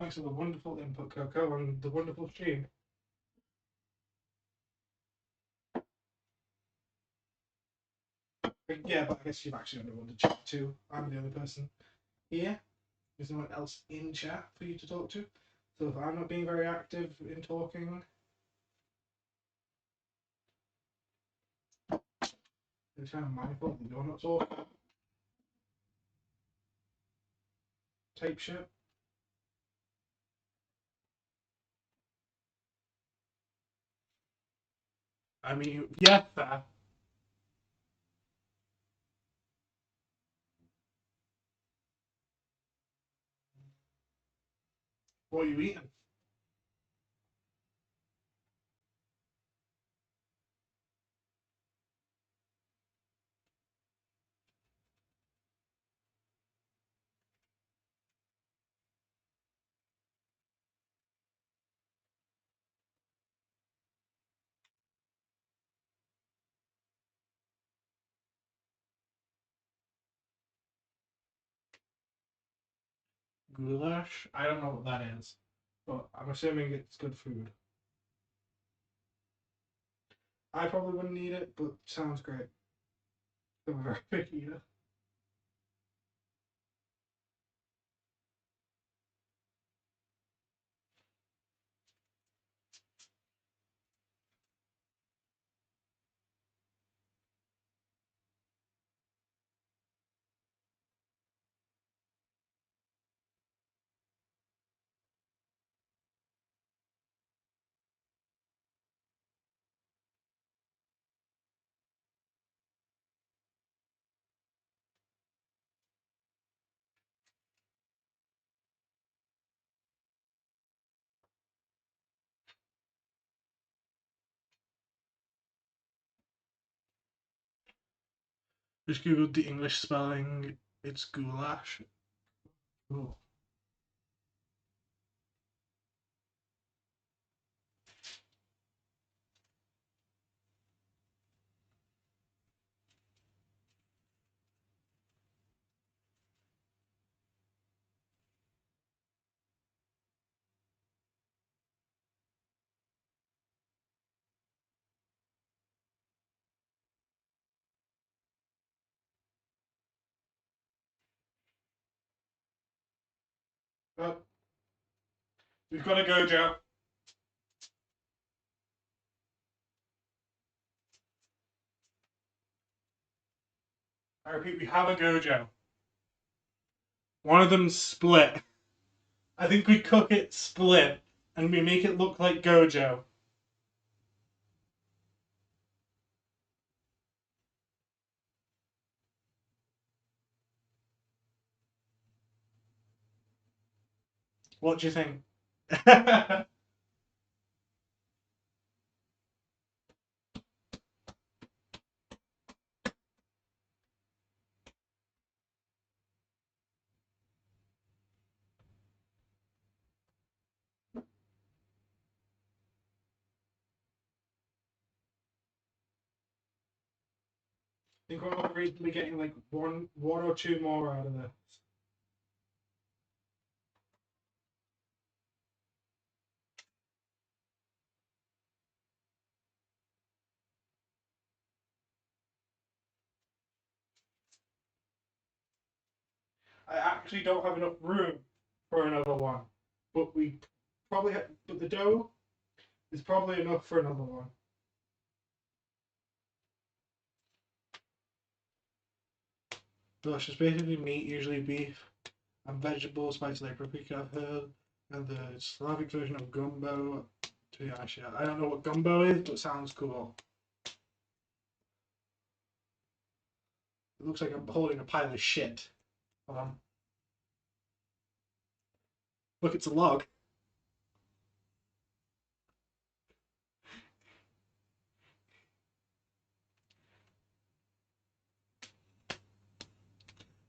Thanks for the wonderful input, Coco, and the wonderful stream. Yeah, but I guess you've actually only wanted to chat to. I'm the only person here. There's no one else in chat for you to talk to. So if I'm not being very active in talking, it's kind of my fault that you're not talking. Type shit. I mean, yeah, fair. What are you eating? Goulash? I don't know what that is, but I'm assuming it's good food. I probably wouldn't eat it, but sounds great. I'm a very picky eater. Just googled the English spelling. It's goulash. Cool. Well, we've got to go, Joe. I repeat, we have a go, Joe. One of them's split. I think we cook it split and we make it look like Gojo. What do you think? think we're reasonably getting like one or two more out of this. I actually don't have enough room for another one, but we probably but the dough is probably enough for another one. Delicious, basically meat, usually beef, and vegetables, spicy like paprika, I've heard, and the Slavic version of gumbo. To be honest, yeah, I don't know what gumbo is, but it sounds cool. It looks like I'm holding a pile of shit. Hold on. Look, it's a log.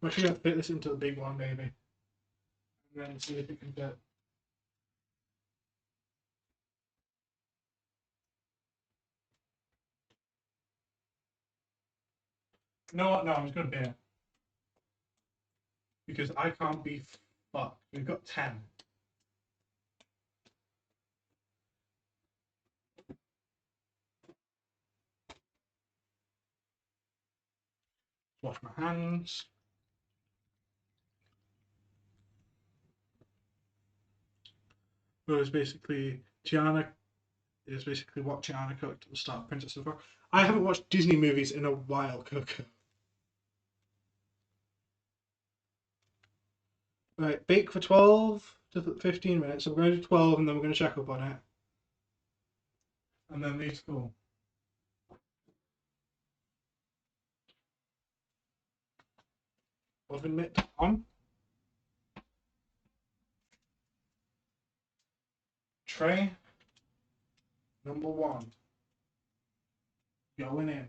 I'm actually gonna fit this into the big one, maybe, and then see if it can fit. You know what? No, I'm just gonna bin it because I can't be fucked. We've got 10. Wash my hands. It was basically Tiana is basically what Tiana cooked at the start of Princess of the Frog. I haven't watched Disney movies in a while, Coco. Right, bake for 12 to 15 minutes. So we're going to do 12 and then we're going to check up on it. And then leave school. Oven mitt on. Tray number 1. Going in.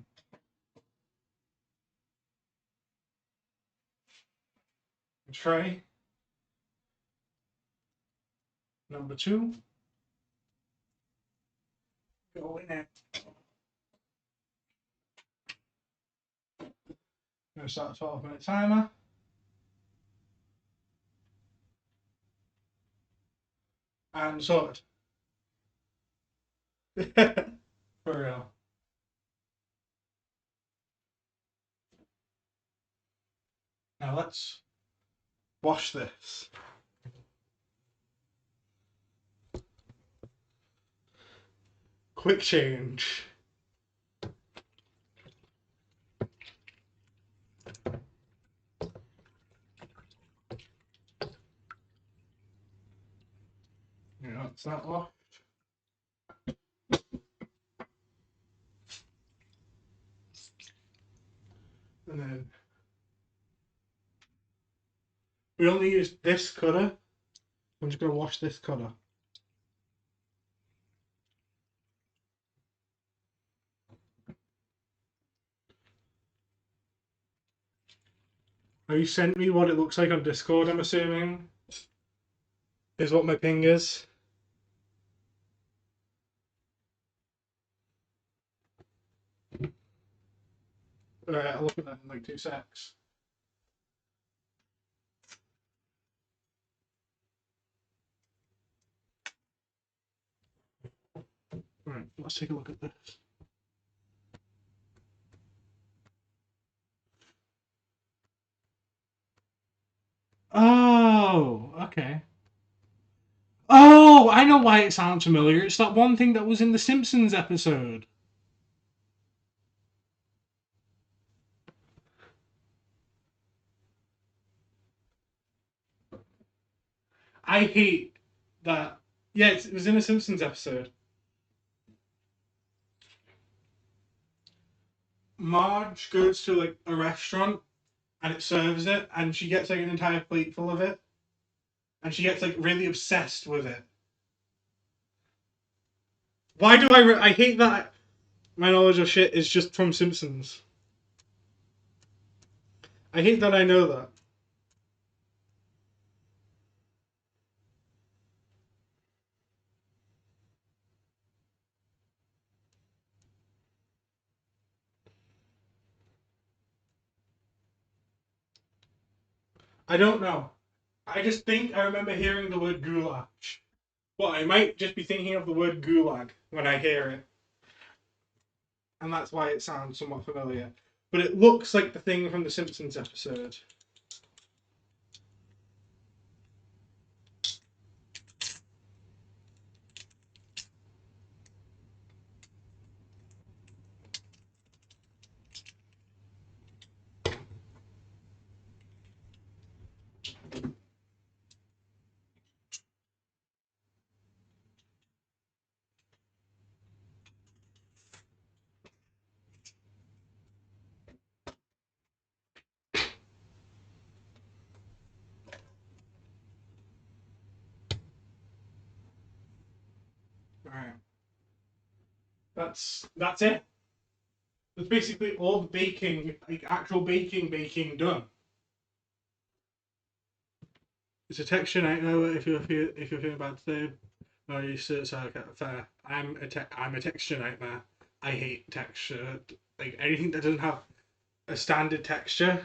Tray number 2. Going in. I'm going to start a 12-minute timer. And sorted. For real. Now let's wash this. Quick change. Yeah, it's that washed. And then we only use this cutter. I'm just going to wash this cutter. Now you sent me what it looks like on Discord, I'm assuming. Is what my ping is. Alright, I'll look at that in like 2 secs. Alright, let's take a look at this. Oh, okay. Oh, I know why it sounds familiar. It's that one thing that was in the Simpsons episode. I hate that. Yeah, it was in a Simpsons episode. Marge goes to like a restaurant and it serves it, and she gets like an entire plate full of it, and she gets like really obsessed with it. Why do I hate that? My knowledge of shit is just from Simpsons. I hate that I know that. I don't know. I just think I remember hearing the word goulash. Well, I might just be thinking of the word gulag when I hear it, and that's why it sounds somewhat familiar. But it looks like the thing from the Simpsons episode. Alright. That's it. That's basically all the baking, like actual baking done. It's a texture nightmare if you're feeling bad today. No, you sit so fair. I'm a texture nightmare. I hate texture. Like anything that doesn't have a standard texture,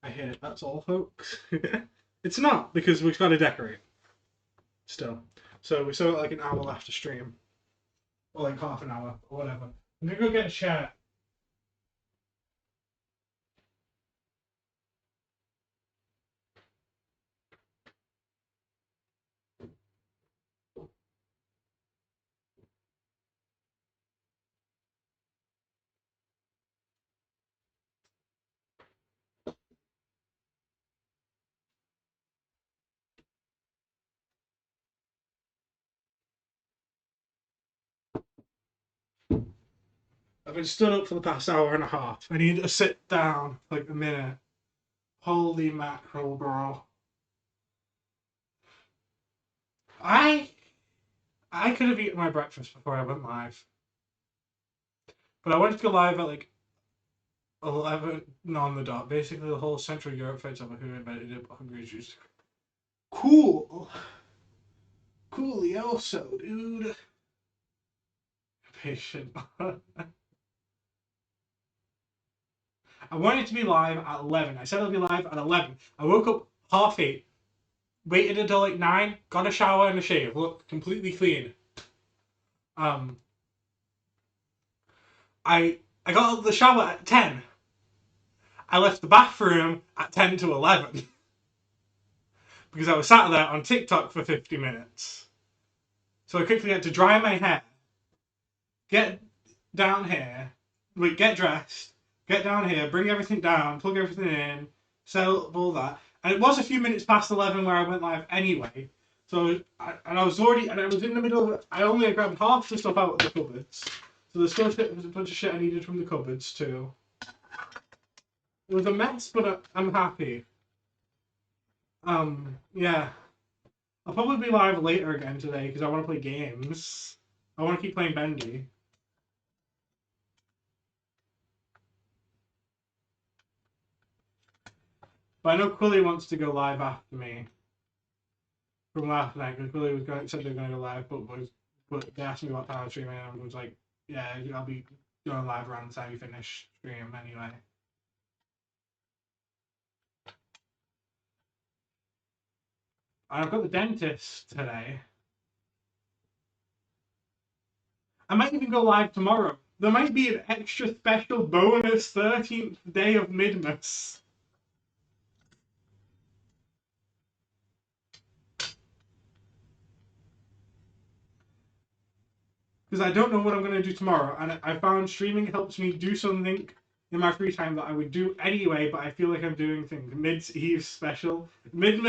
I hate it. That's all, folks. It's not because we've got to decorate still. So we still got like an hour left to stream, or like half an hour, or whatever. I'm gonna go get a chair. I've been stood up for the past hour and a half. I need to sit down like a minute. Holy mackerel, bro! I I could have eaten my breakfast before I went live, but I wanted to go live at like 11 on the dot. Basically, the whole Central Europe fights over who invented it. Hungry juice. Cool, coolioso, dude. Patient. I wanted to be live at 11. I said I'll be live at 11. I woke up half 8, waited until like 9, got a shower and a shave, looked completely clean. Um, I got out of the shower at 10. I left the bathroom at 10 to 11 because I was sat there on TikTok for 50 minutes. So I quickly had to dry my hair, get down here, wait, get dressed, get down here, bring everything down, plug everything in, set up all that. And it was a few minutes past 11 where I went live anyway. So I was already, and I was in the middle of it. I only grabbed half the stuff out of the cupboards. So there's still a bunch of shit I needed from the cupboards too. It was a mess, but I'm happy. Yeah. I'll probably be live later again today because I want to play games. I want to keep playing Bendy. But I know Quilly wants to go live after me from last night because Quilly was going, said they were going to go live, but they asked me what time I was streaming and I was like, yeah, I'll be going live around the time you finish stream anyway. And I've got the dentist today. I might even go live tomorrow. There might be an extra special bonus 13th day of Midmas. Because I don't know what I'm going to do tomorrow, and I found streaming helps me do something in my free time that I would do anyway, but I feel like I'm doing things. Midmas Eve special. But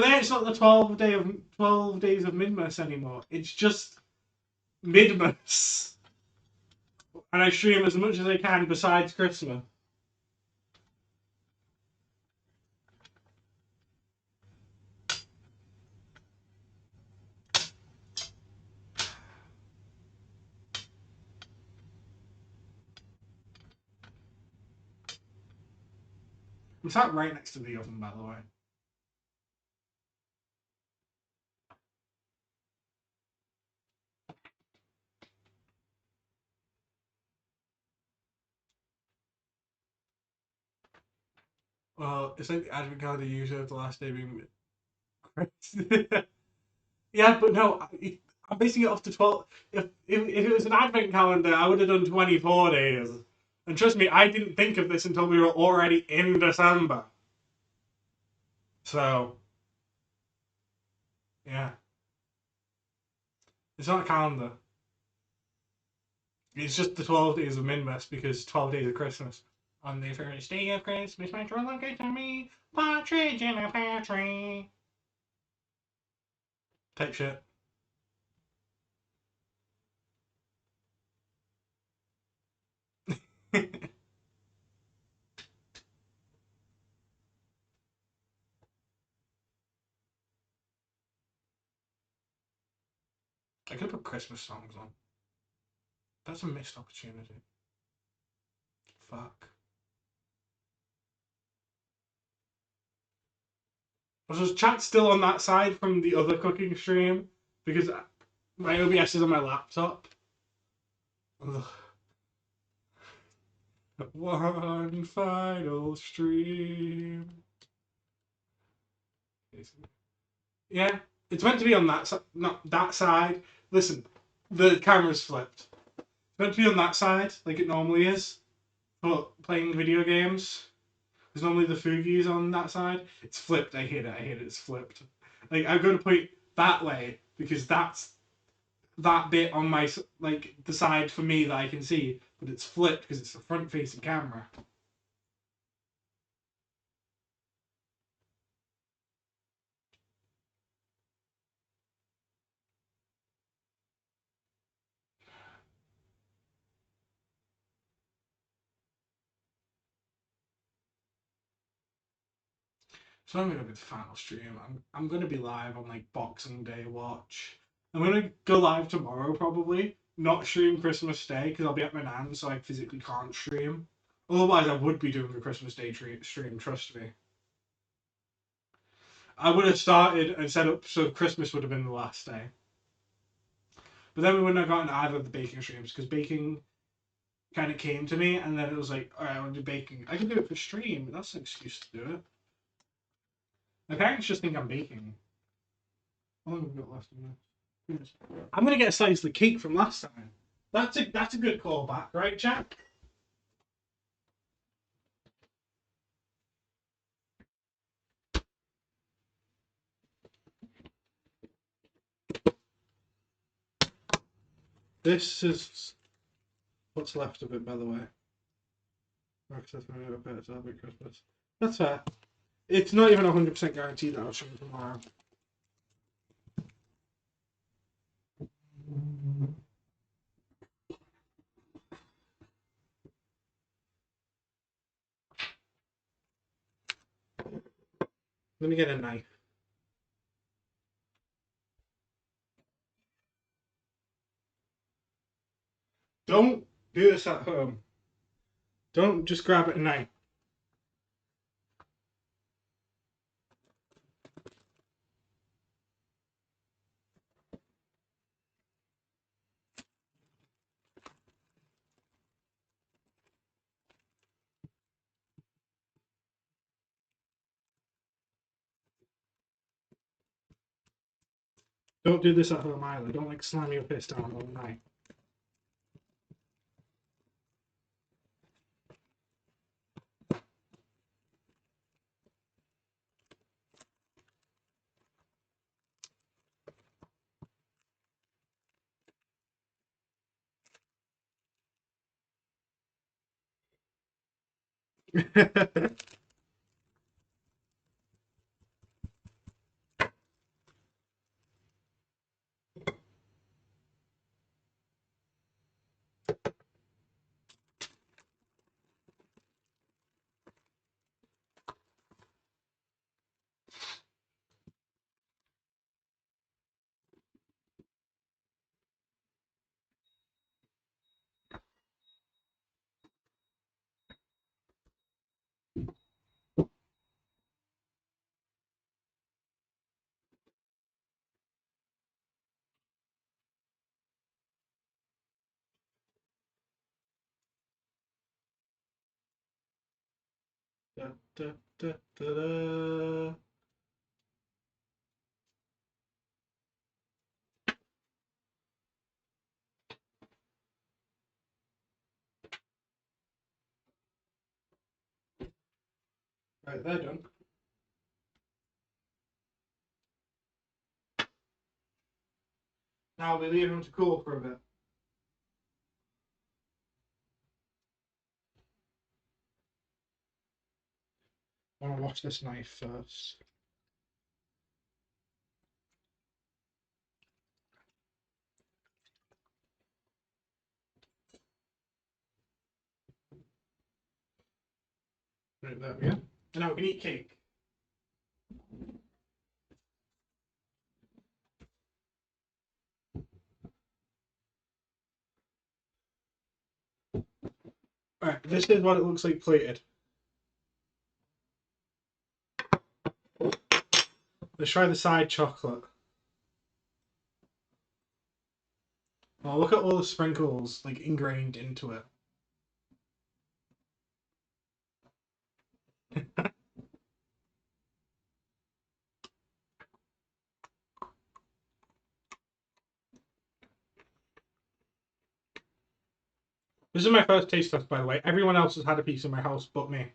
then it's not the 12 days of Midmas anymore. It's just Midmas, and I stream as much as I can besides Christmas. I'm sat right next to the oven, by the way. Well, it's like the advent calendar usually have the last day being Christmas. Yeah, but no, I'm basing it off the 12. If it was an advent calendar, I would have done 24 days. And trust me, I didn't think of this until we were already in December. So, yeah. It's not a calendar. It's just the 12 days of Midmas because 12 days of Christmas. On the first day of Christmas, my true love gave to me partridge in a pear tree. Type shit. I could have put Christmas songs on. That's a missed opportunity. Fuck. Was chat still on that side from the other cooking stream? Because my OBS is on my laptop. Ugh. One final stream. Yeah, it's meant to be on that side, not that side. Listen, the camera's flipped. It's meant to be on that side, like it normally is, for playing video games. Because normally the Fugi's on that side. It's flipped. I hate it. I hate it. It's flipped. Like I'm going to point that way because that's that bit on my like the side for me that I can see, but it's flipped because it's a front-facing camera. So I'm gonna go to the final stream. I'm gonna be live on like Boxing Day watch. I'm gonna go live tomorrow probably. Not stream Christmas Day because I'll be at my nan's, so I physically can't stream. Otherwise, I would be doing the Christmas Day stream. Trust me. I would have started and set up so Christmas would have been the last day. But then we wouldn't have gotten either of the baking streams because baking kind of came to me, and then it was like, all right, I want to do baking. I can do it for stream. That's an excuse to do it. My parents just think I'm baking. How long have we got left in this? I'm gonna get a slice of the cake from last time. That's a good callback, right, Jack? This is what's left of it, by the way. Access my better celebrate Christmas. That's fair. It's not even 100% guaranteed that I'll stream tomorrow. Let me get a knife. Don't do this at home. Don't just grab it a knife. Don't do this at home either. Don't like slam your fist down all night. Da, da, da, da, da. Right, they're done. Now we leave them to cool for a bit. I want to wash this knife first. Right, there we go. And now we can eat cake. Alright, this is what it looks like plated. Let's try the side chocolate. Oh, look at all the sprinkles like ingrained into it. This is my first taste test, by the way. Everyone else has had a piece in my house but me.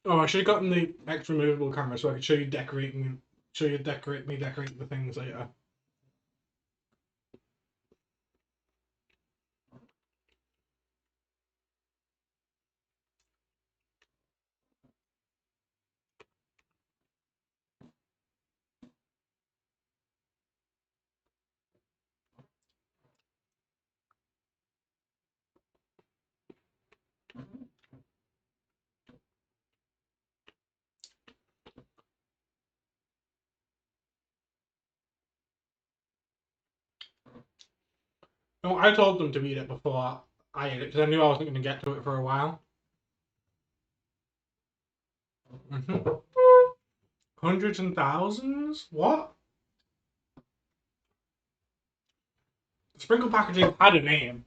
Oh, I should have gotten the extra movable camera so I could show you decorating the things later. No, I told them to eat it before I ate it because I knew I wasn't going to get to it for a while. Hundreds and thousands? What? The sprinkle packaging had a name.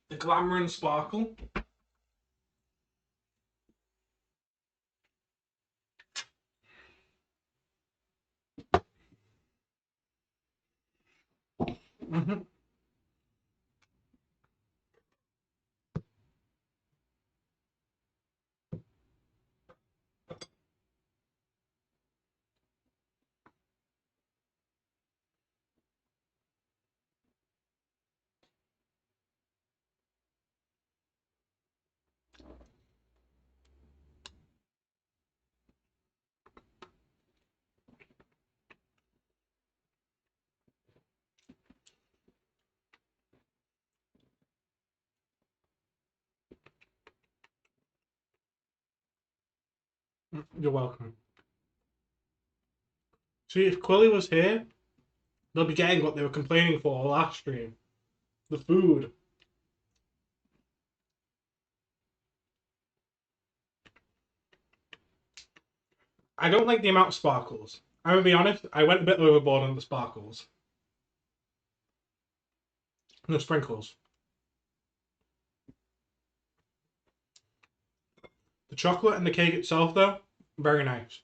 The Glamour and Sparkle. Mm-hmm. You're welcome. See, if Quilly was here, they'll be getting what they were complaining for last stream. The food. I don't like the amount of sparkles. I'm gonna be honest, I went a bit overboard on the sparkles. No sprinkles. The chocolate and the cake itself, though, very nice.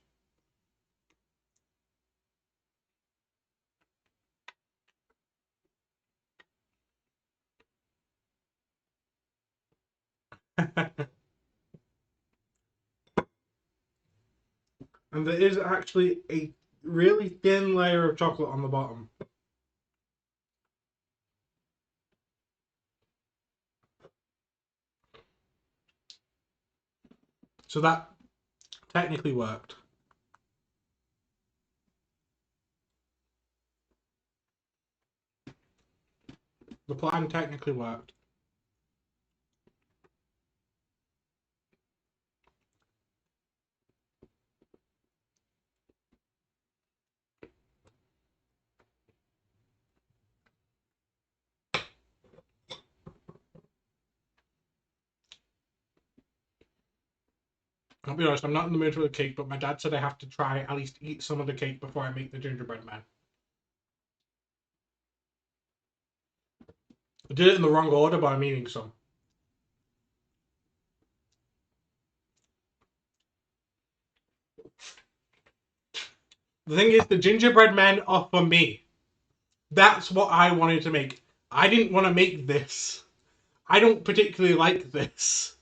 And there is actually a really thin layer of chocolate on the bottom. So that technically worked. The plan technically worked. I'll be honest, I'm not in the mood for the cake, but my dad said I have to try at least eat some of the cake before I make the gingerbread man. I did it in the wrong order, but I'm eating some. The thing is, the gingerbread men are for me. That's what I wanted to make. I didn't want to make this. I don't particularly like this.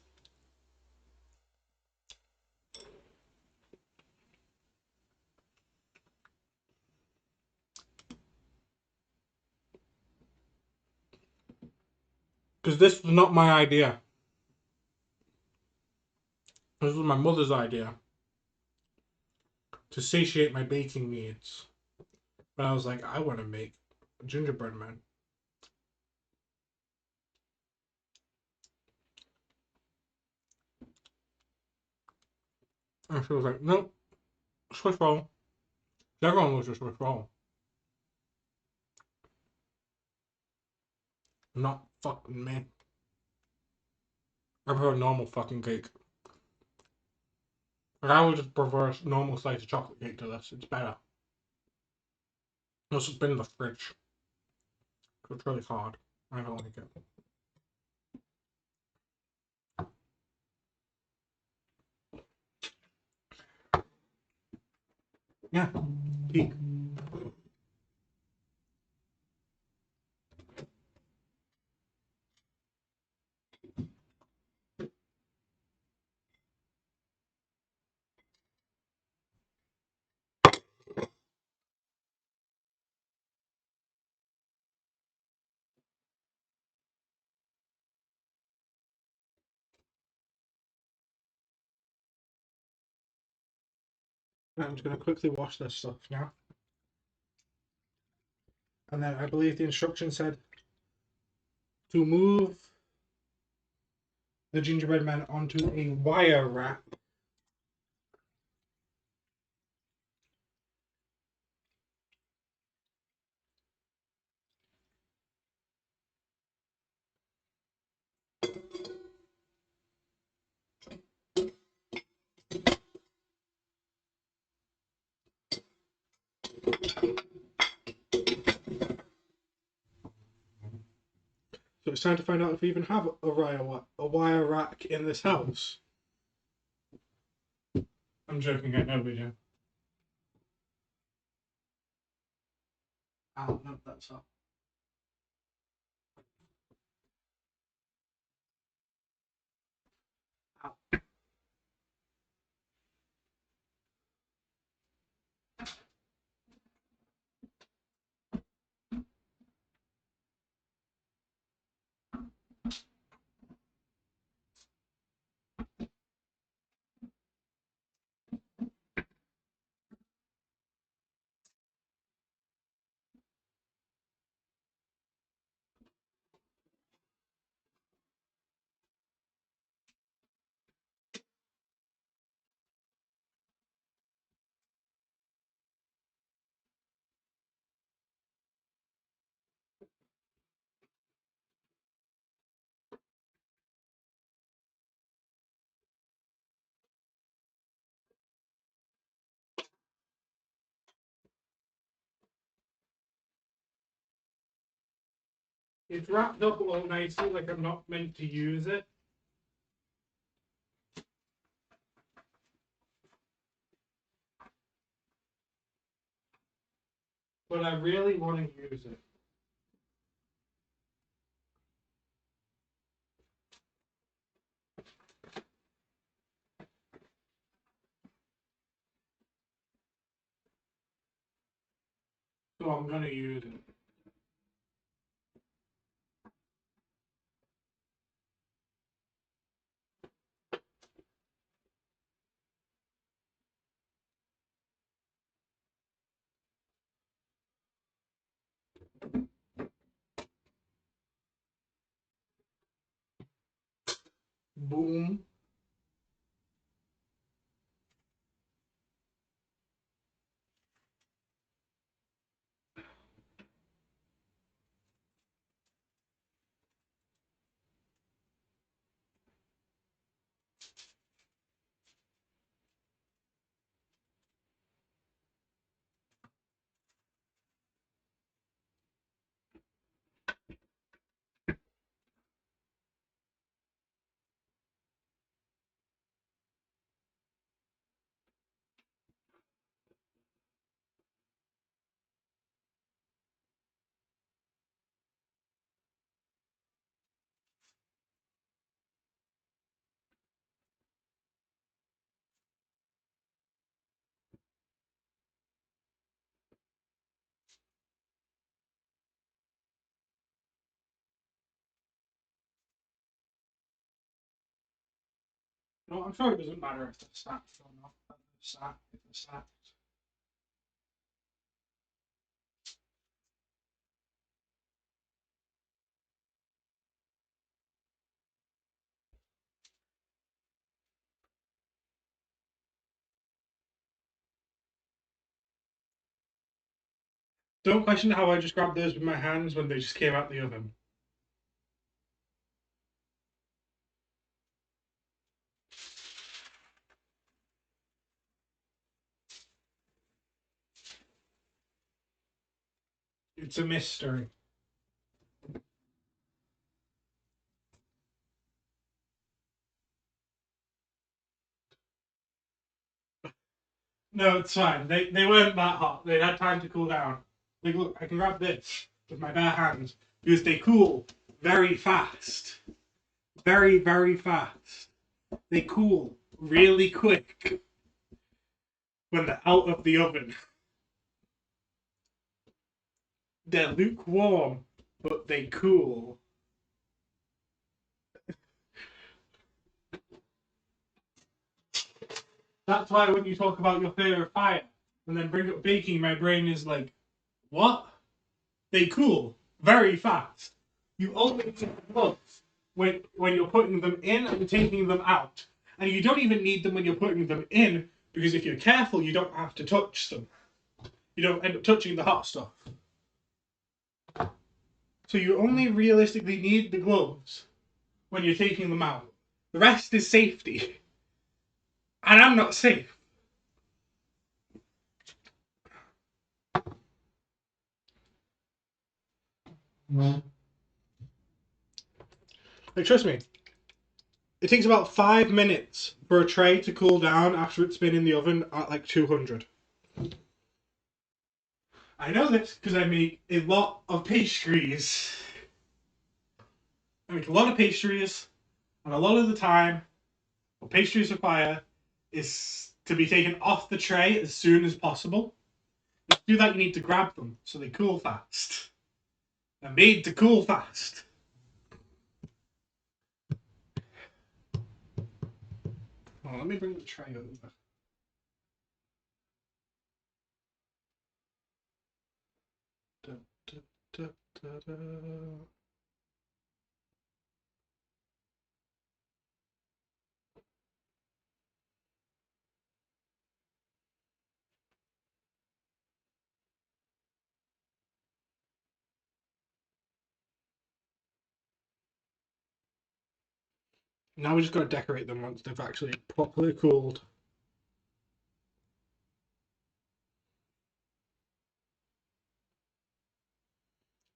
Because this was not my idea. This was my mother's idea. To satiate my baking needs. But I was like, I want to make a gingerbread man. And she was like, nope, Swiss roll. Everyone was a Swiss roll. Not fucking me. I prefer normal fucking cake. Like, I would just prefer a normal slice of chocolate cake to this. It's better. This has been in the fridge. It's really hard. I don't like it. Yeah, peak. I'm just going to quickly wash this stuff now. And then I believe the instruction said to move the gingerbread man onto a wire rack. So it's time to find out if we even have a wire rack in this house. I'm joking, I know we do. Oh, no, that's not. Ow. It's wrapped up all nicely, like I'm not meant to use it. But I really want to use it. So I'm going to use it. Boom. No, I'm sure it doesn't matter if they're stacked or not. If they're stacked. Don't question how I just grabbed those with my hands when they just came out the oven. It's a mystery. No, it's fine. They weren't that hot. They had time to cool down. Like, look, I can grab this with my bare hands because they cool very fast. Very, very fast. They cool really quick when they're out of the oven. They're lukewarm, but they cool. That's why when you talk about your fear of fire and then bring up baking, my brain is like, what? They cool very fast. You only need gloves when you're putting them in and taking them out. And you don't even need them when you're putting them in, because if you're careful, you don't have to touch them. You don't end up touching the hot stuff. So you only realistically need the gloves when you're taking them out. The rest is safety. And I'm not safe. Like, trust me, it takes about 5 minutes for a tray to cool down after it's been in the oven at like 200. I know this because I make a lot of pastries. I make a lot of pastries, and a lot of the time, what pastries require is to be taken off the tray as soon as possible. To do that, you need to grab them so they cool fast. They're made to cool fast. Oh, let me bring the tray over. Da, da, da, da. Now we just got to decorate them once they've actually properly cooled.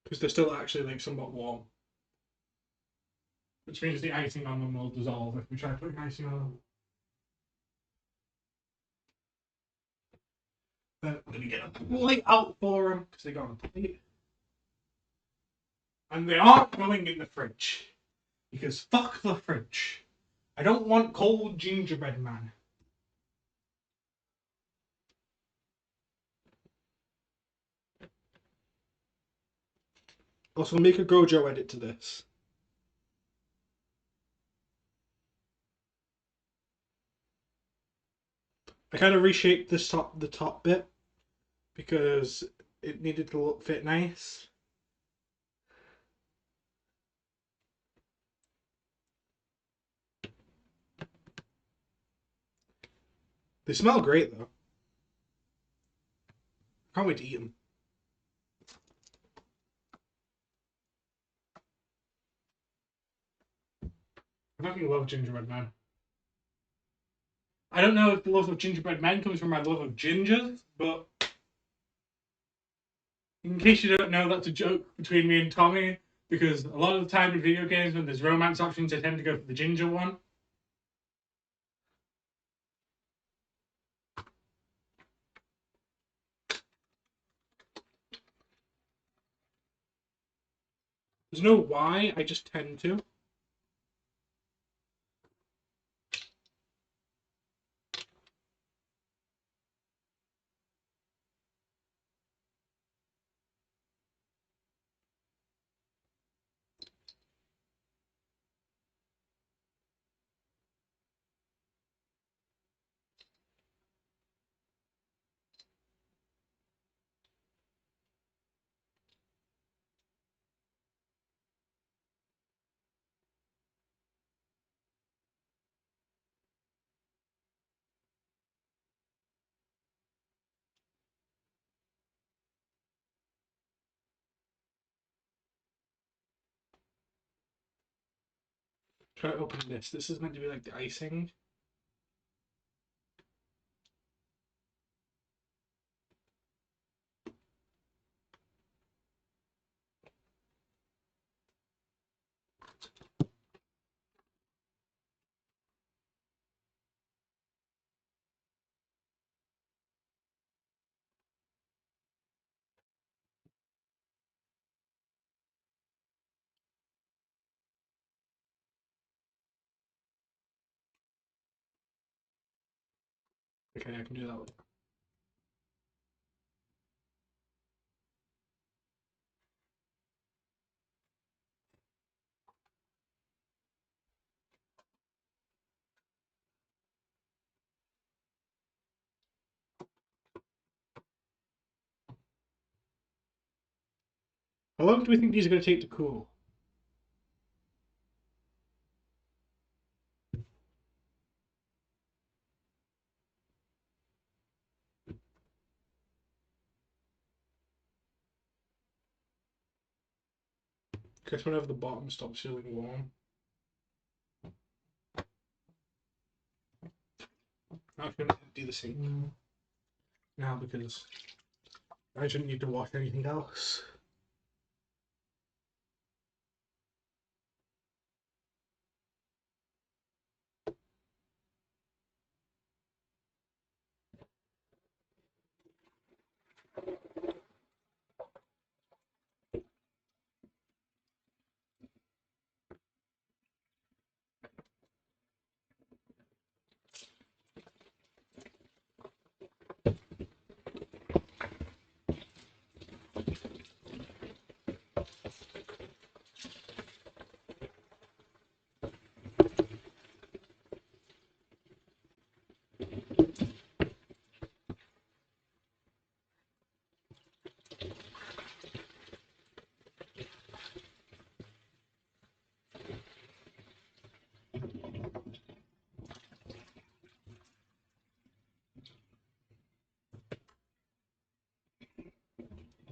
Because they're still actually like somewhat warm. Which means the icing on them will dissolve if we try putting icing on them. Then I'm going to get a plate out for them because they got a plate. And they aren't going in the fridge. Because fuck the fridge. I don't want cold gingerbread man. Also, make a Gojo edit to this. I kind of reshaped the top bit because it needed to look fit nice. They smell great though. Can't wait to eat them. I fucking love gingerbread man. I don't know if the love of gingerbread man comes from my love of gingers, but in case you don't know, that's a joke between me and Tommy, because a lot of the time in video games, when there's romance options, I tend to go for the ginger one. There's no why, I just tend to. try to open this. This is meant to be like the icing. Okay, I can do that one. How long do we think these are going to take to cool? Because whenever the bottom stops feeling warm. I'm going to do the sink now because I shouldn't need to wash anything else.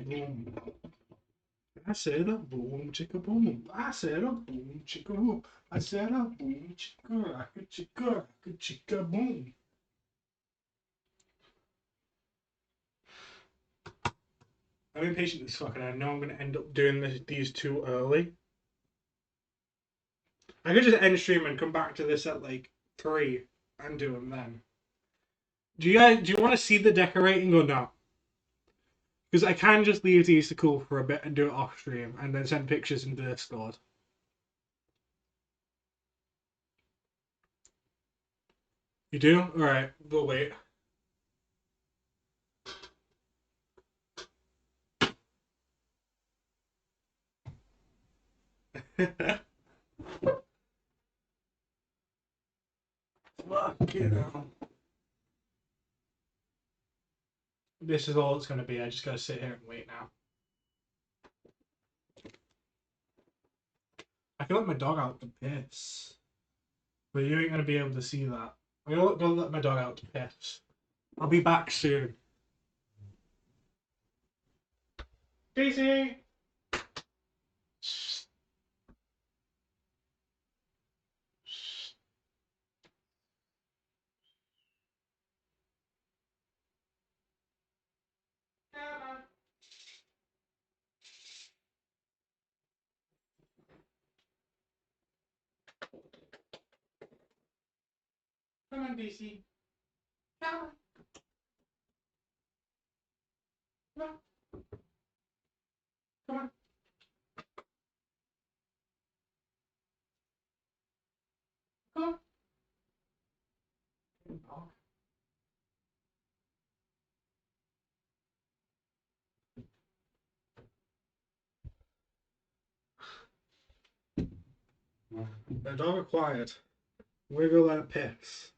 Boom. I said a boom chicka boom. I said a boom chicka boom. I said a boom chicka rocka chicka boom. I'm impatient as fuck and I know I'm going to end up doing these too early. I could just end stream and come back to this at like 3 and do them then. Do you want to see the decorating or not? Because I can just leave these to cool for a bit and do it off stream and then send pictures into Discord. You do? Alright, we'll wait. Fuck you know. This is all it's going to be. I just got to sit here and wait now. I can let my dog out to piss. But you ain't going to be able to see that. I'm going to go let my dog out to piss. I'll be back soon. Daisy! Come on, Daisy. Come on. Come on. Come on. Come on. The dog are quiet. We're going to let it piss.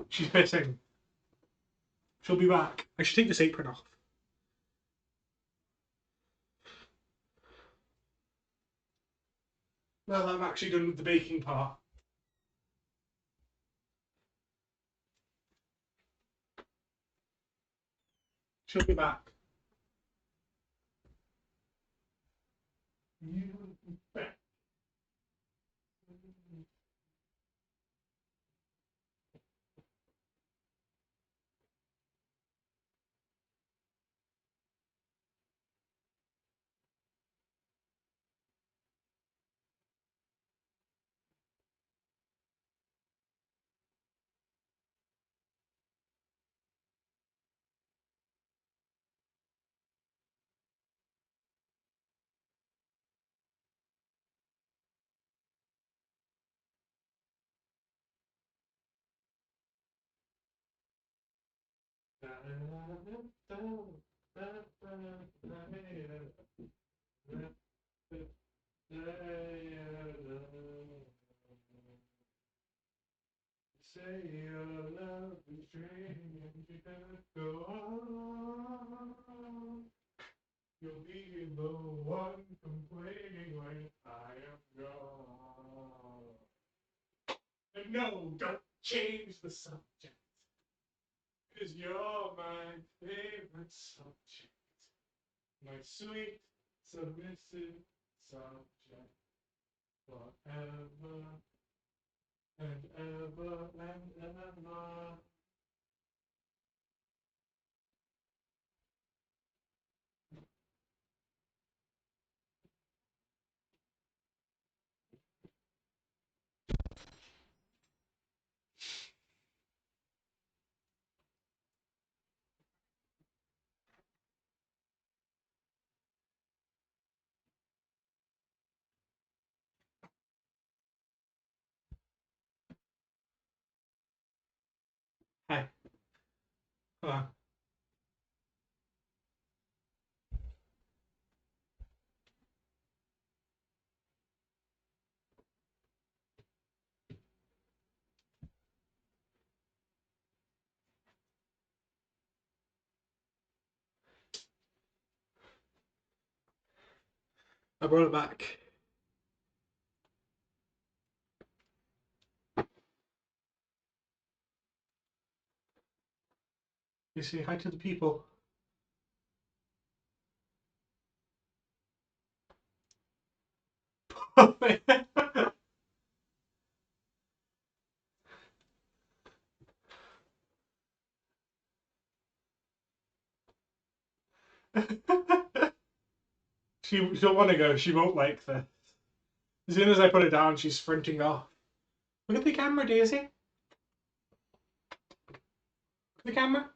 She's pissing. She'll be back. I should take this apron off. Now that I'm actually done with the baking part. She'll be back. You bet. Say your love is strange, you gotta go on. You'll be the one complaining when I am gone. And no, don't change the subject, 'cause you're my favorite subject. My sweet, submissive subject. Forever and ever and ever. Hi. Hold on. I brought it back. You say hi to the people. She'll want to go. She won't like this. As soon as I put it down, she's sprinting off. Look at the camera, Daisy. Look at the camera.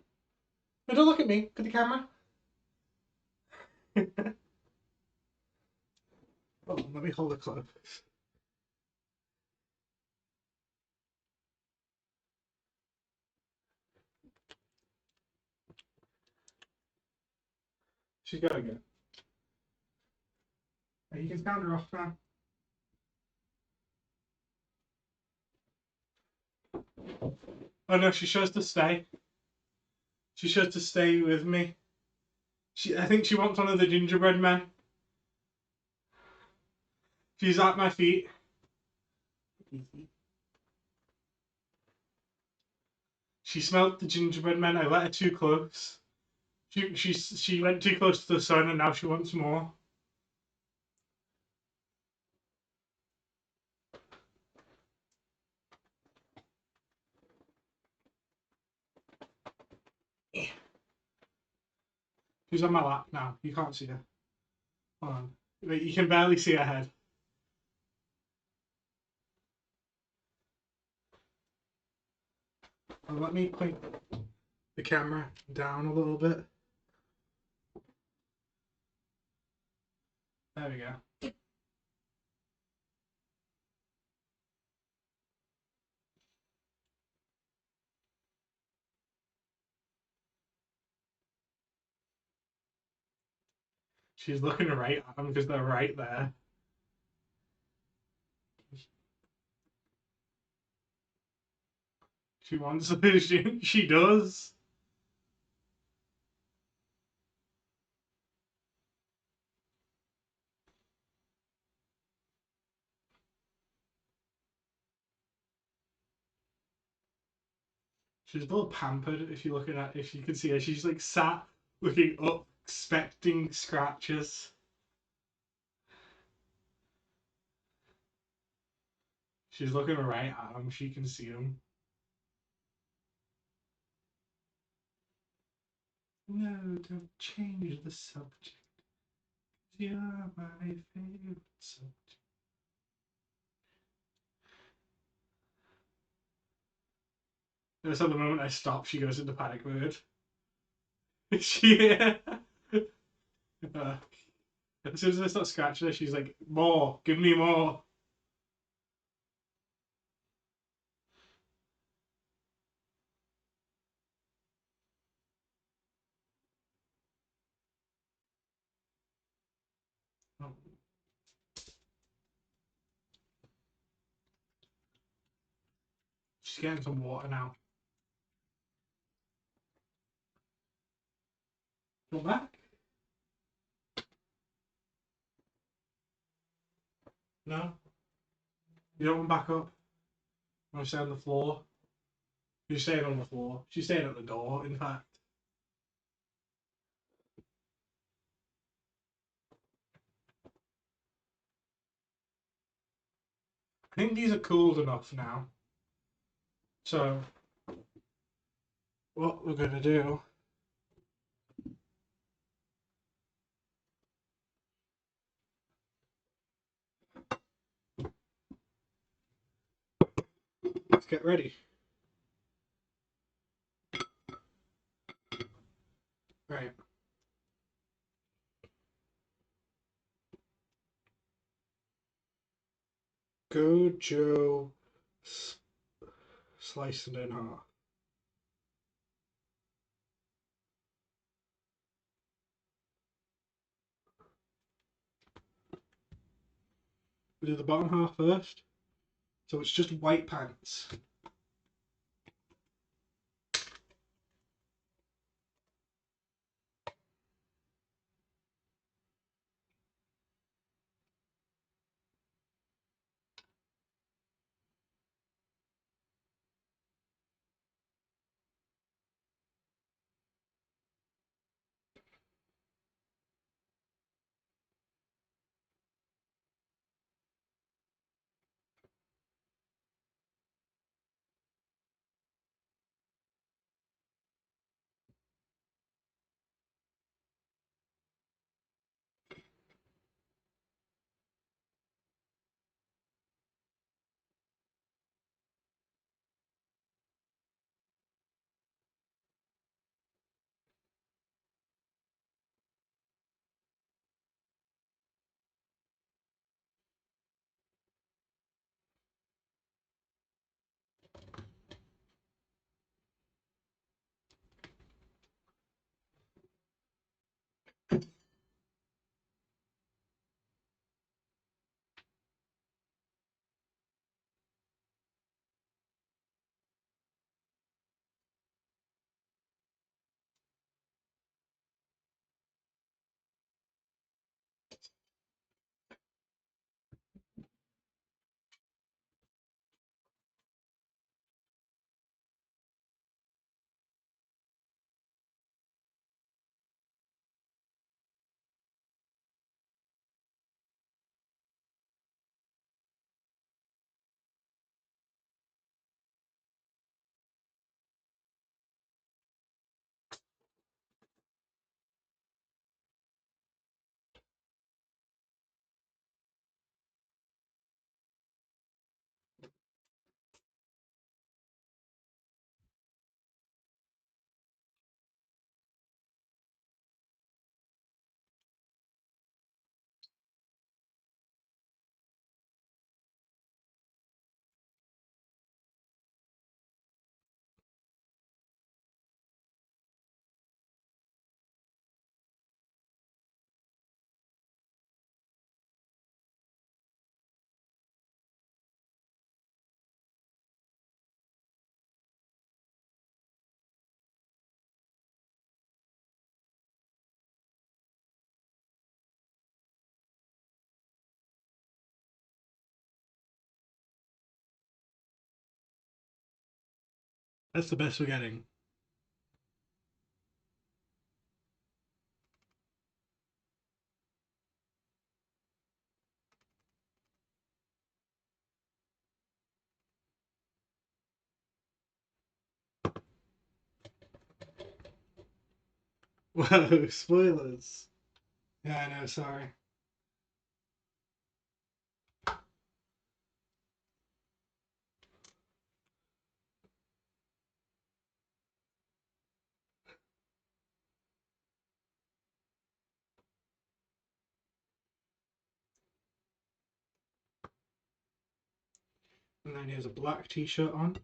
No, don't look at me. Look at the camera. Oh, let me hold it close. She's gotta go. You can sound her off now. Oh no, she chose to stay. She chose to stay with me. I think she wants one of the gingerbread men. She's at my feet. She smelt the gingerbread men. I let her too close. She went too close to the sun, and now she wants more. She's on my lap now. You can't see her. Hold on. Wait, you can barely see her head. Let me point the camera down a little bit. There we go. She's looking right at them because they're right there. She wants it. She does. She's a little pampered if you look at if you can see her. She's like sat looking up, expecting scratches. She's looking right at him. She can see him. No, don't change the subject. You're my favorite subject. Notice at the moment I stop, she goes into panic mode. She, uh, as soon as I start scratching her, she's like, "More, give me more." Oh, she's getting some water now. Come back? No, you don't want back up. I want to stay on the floor. She's staying on the floor. She's staying at the door, in fact. I think these are cooled enough now. So, what we're going to do. Let's get ready. Right. Gojo sliced it in half. We do the bottom half first. So it's just white pants. That's the best we're getting. Whoa, spoilers. Yeah, I know, sorry. And then he has a black t-shirt on.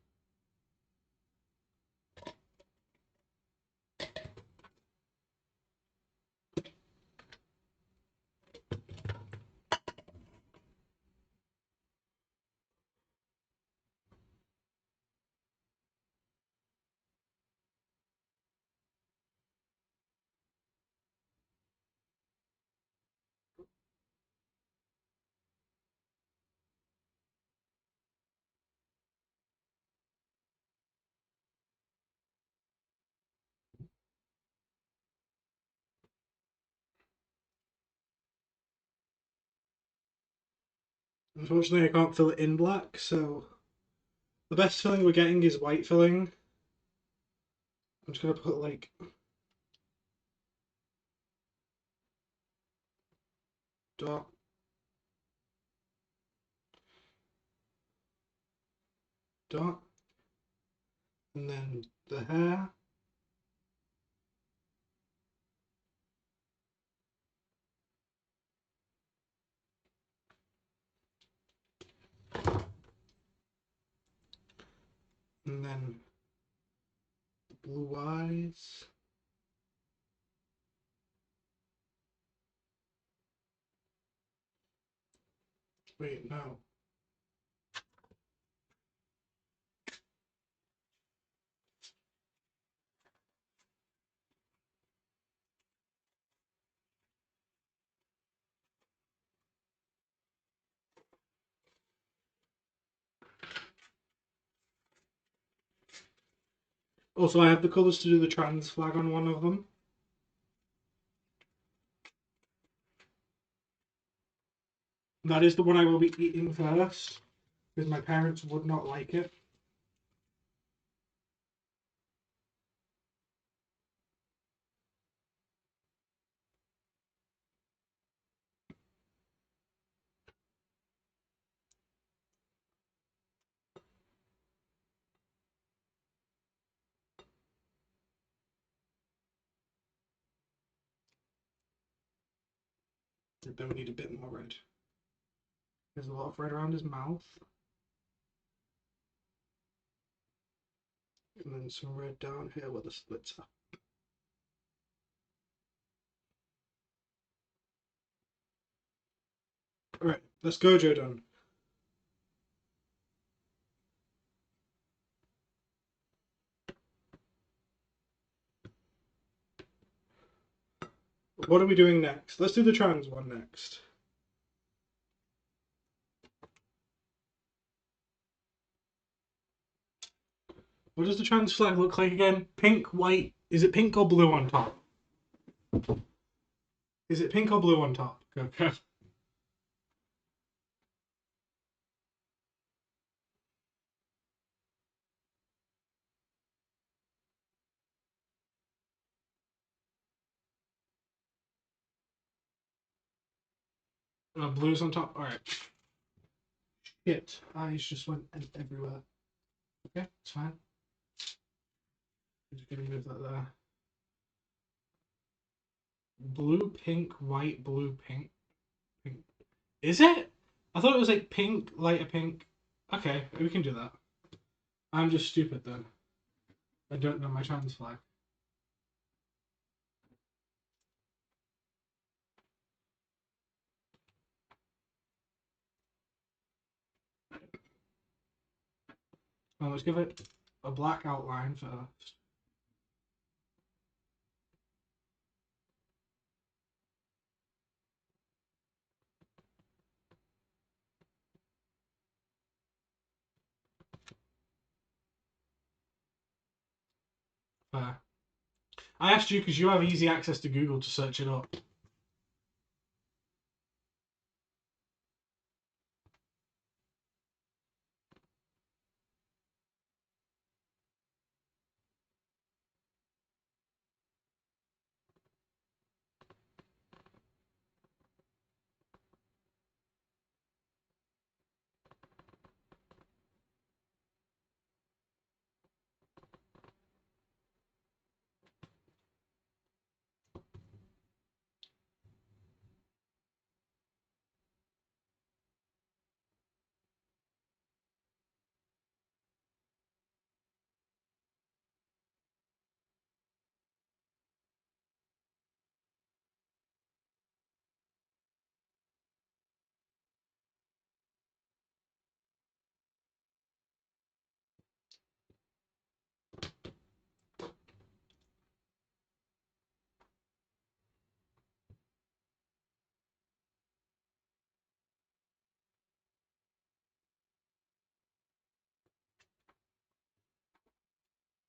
Unfortunately, I can't fill it in black, so the best filling we're getting is white filling. I'm just gonna put like dot, dot, and then the hair. And then blue eyes. Wait, no. Also, I have the colours to do the trans flag on one of them. That is the one I will be eating first, because my parents would not like it. Then we need a bit more red. There's a lot of red around his mouth. And then some red down here where the slits are. Alright, let's go, Joe done. What are we doing next? Let's do the trans one next. What does the trans flag look like again? Pink, white. Is it pink or blue on top? Is it pink or blue on top? Okay. Blue's on top. Alright. Shit. Eyes just went everywhere. Okay, it's fine. I'm just gonna move that there. Blue, pink, white, blue, pink. Pink. Is it? I thought it was like pink, lighter pink. Okay, we can do that. I'm just stupid then. I don't know my trans flag. Well, let's give it a black outline first. Fair. I asked you because you have easy access to Google to search it up.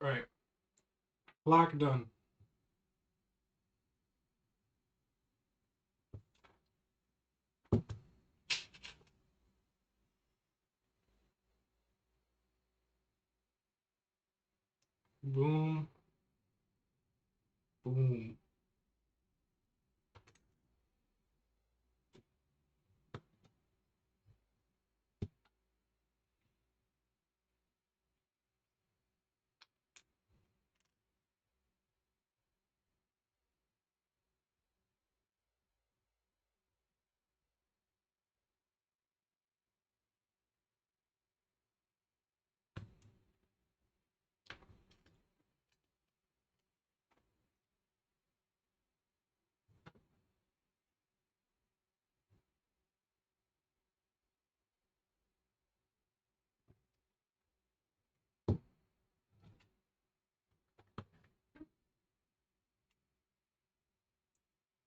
Right. Flag done. Boom. Boom.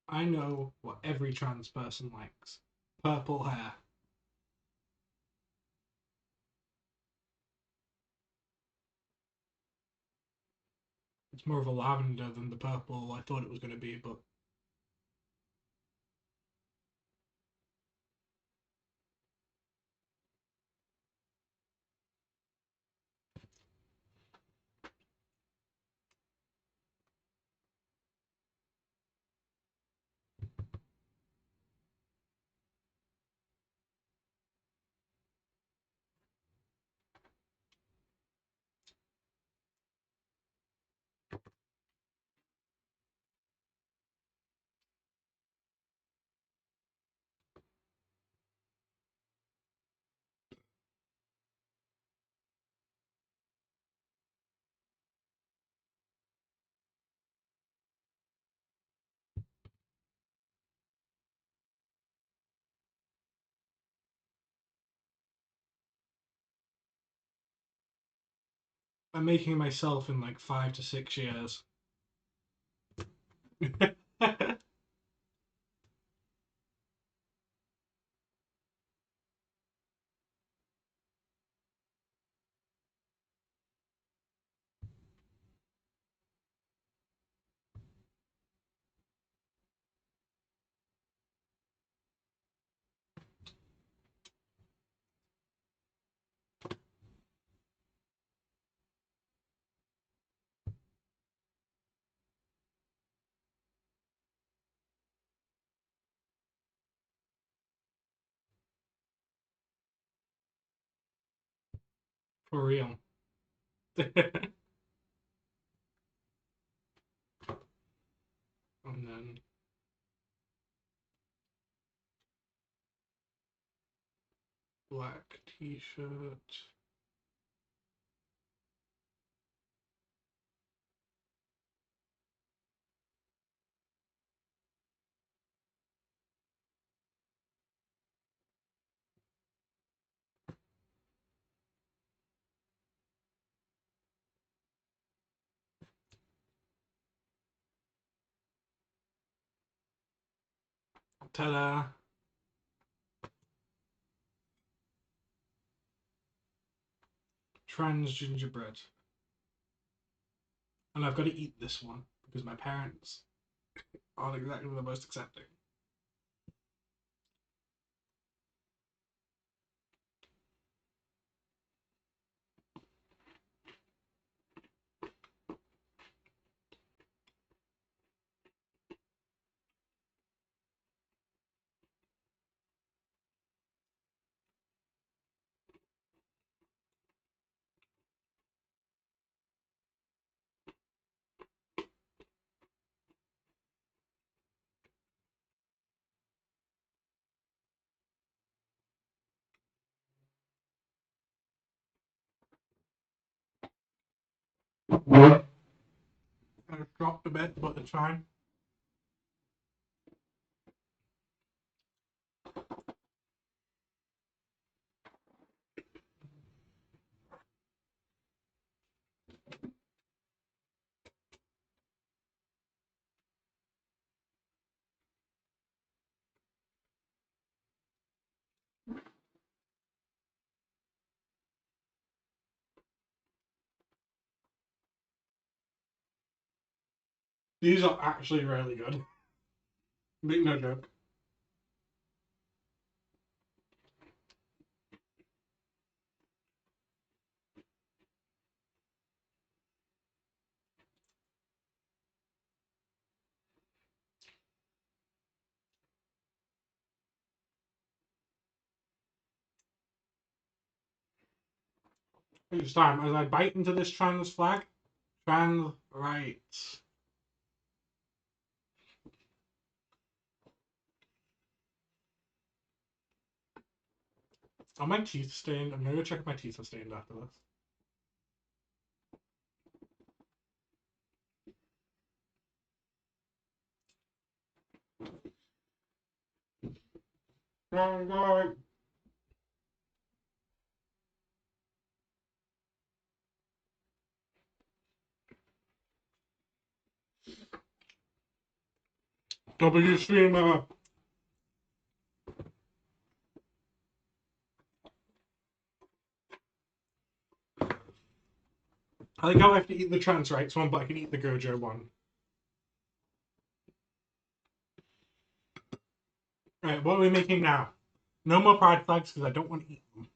I know what every trans person likes. Purple hair. It's more of a lavender than the purple I thought it was going to be, but I'm making myself in like 5 to 6 years. For real. And then black t-shirt. Ta-da. Trans gingerbread. And I've got to eat this one because my parents aren't exactly the most accepting. I just dropped a bit, but it's fine. These are actually really good. Make no joke. Each time as I bite into this trans flag, trans rights. Are my teeth stained? I'm gonna go check if my teeth are stained after this. W streamer. I think I'll have to eat the trans rights one, but I can eat the Gojo one. Right, what are we making now? No more pride flags because I don't want to eat them.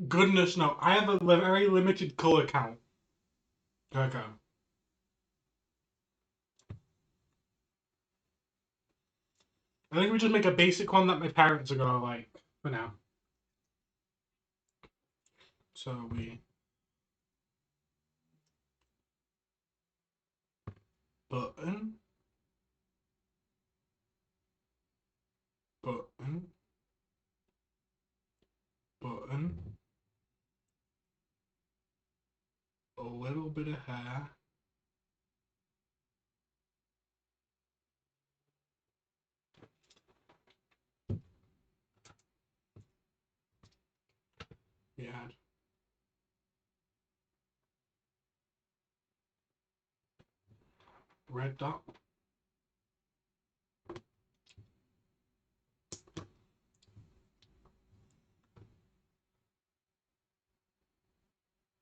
Goodness no, I have a very limited color count. Okay. I think we just make a basic one that my parents are gonna like for now. So we button, button, button, a little bit of hair. We add red dot,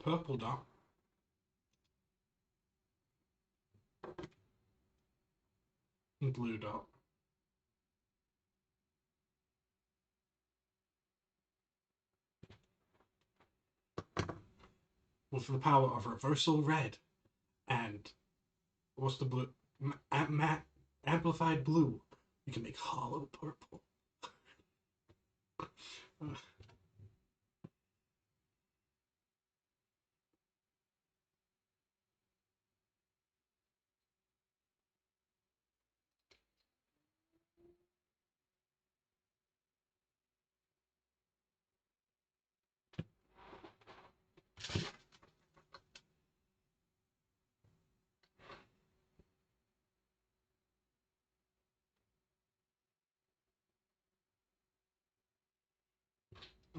purple dot, and blue dot. With the power of reversal red and what's the blue? Amplified blue. You can make hollow purple.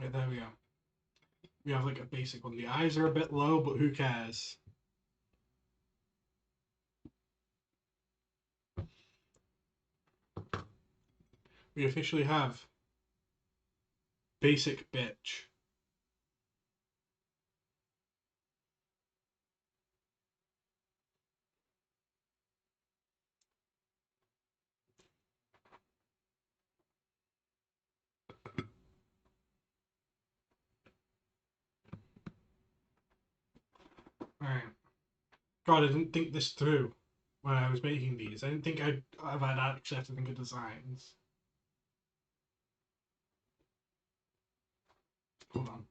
Right, there we go. We have like a basic one. The eyes are a bit low, but who cares? We officially have basic bitch. Alright. God, I didn't think this through when I was making these. I didn't think I'd actually have to think of designs. Hold on.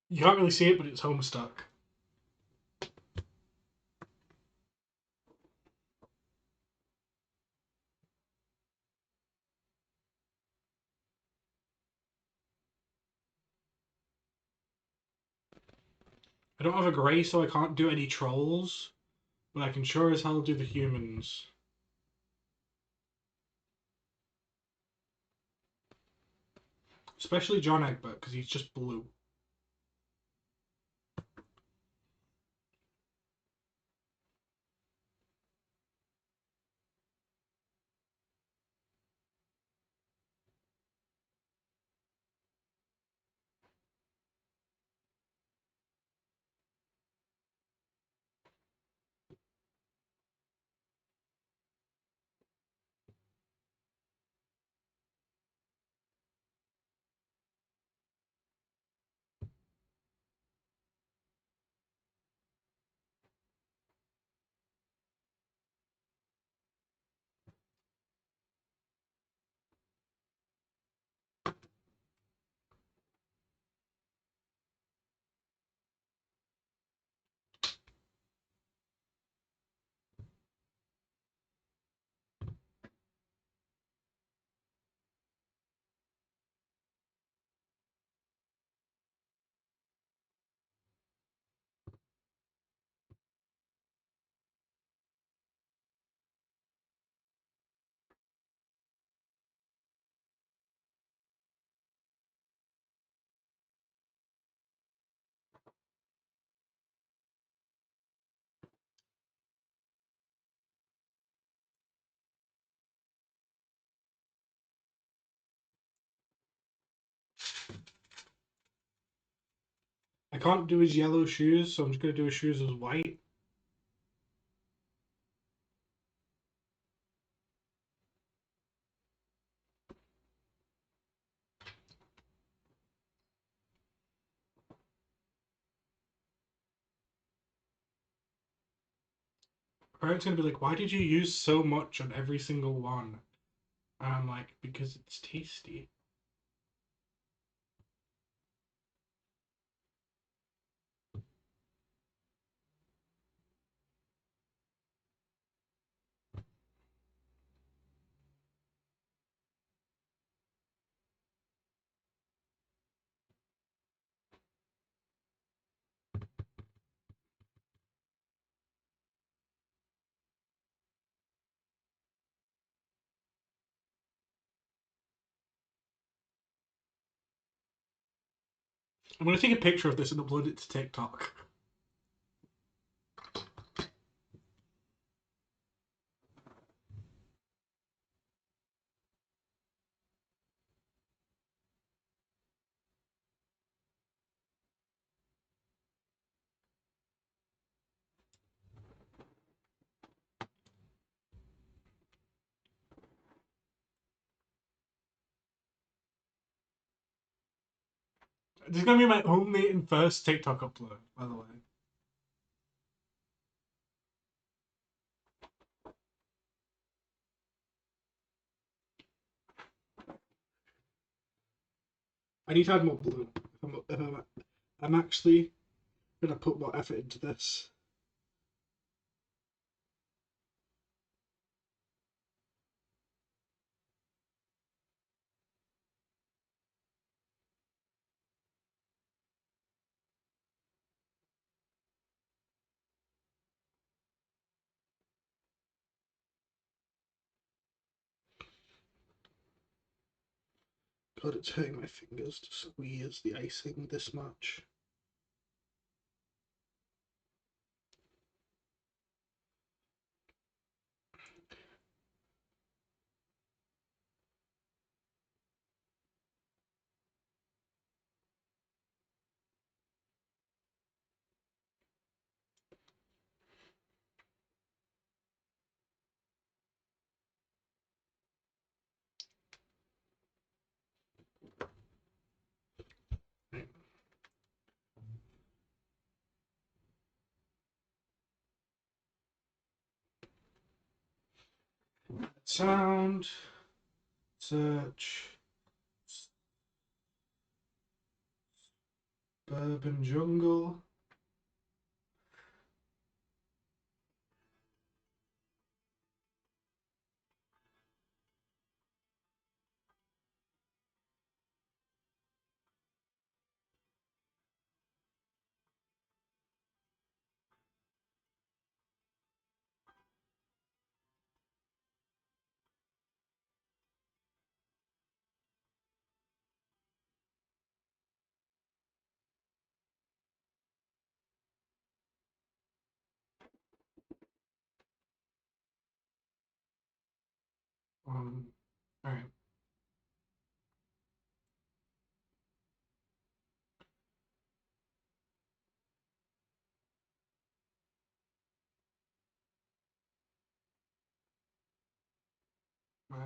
You can't really see it, but it's Homestuck. I don't have a grey, so I can't do any trolls, but I can sure as hell do the humans. Especially John Egbert, because he's just blue. I can't do his yellow shoes, so I'm just going to do his shoes as white. Parents going to be like, why did you use so much on every single one? And I'm like, because it's tasty. I'm going to take a picture of this and upload it to TikTok. This is going to be my only and first TikTok upload, by the way. I need to add more blue. I'm actually going to put more effort into this. God, it's hurting my fingers to squeeze the icing this much. Sound, search, suburban jungle. All right. My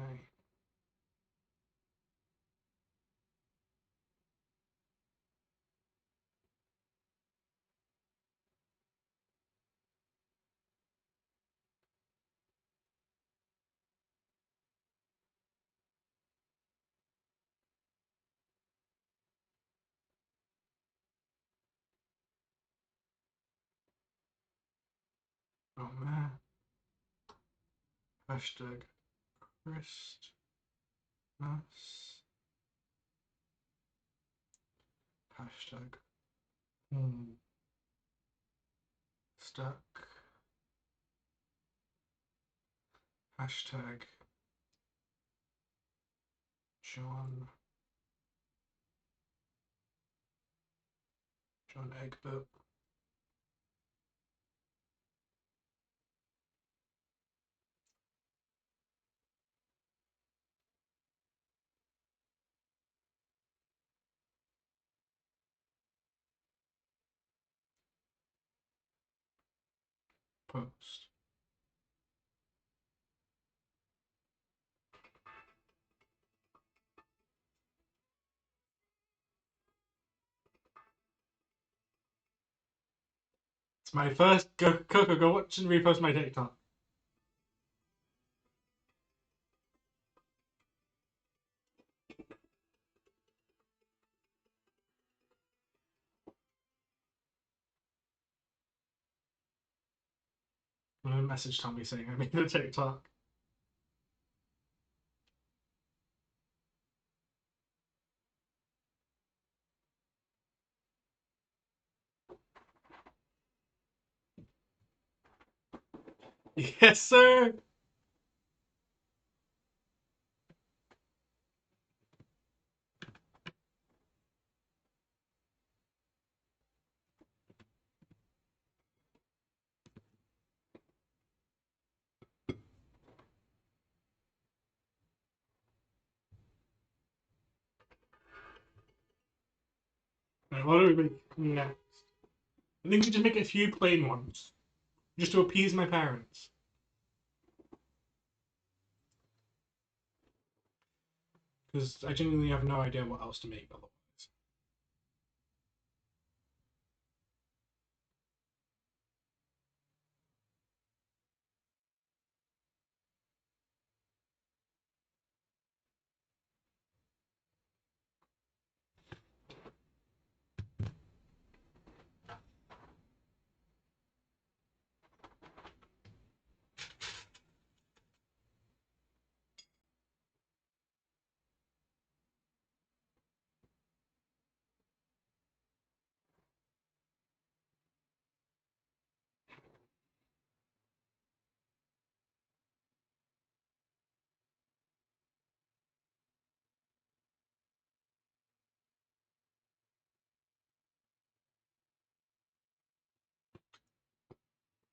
oh man. Hashtag Christmas. Hashtag stuck. Hashtag John Egbert. Post. It's my first go watch and repost my TikTok. I'm gonna message Tommy saying I made a TikTok. Yes, sir. Right, what do we make next? I think we just make a few plain ones, just to appease my parents. Because I genuinely have no idea what else to make otherwise.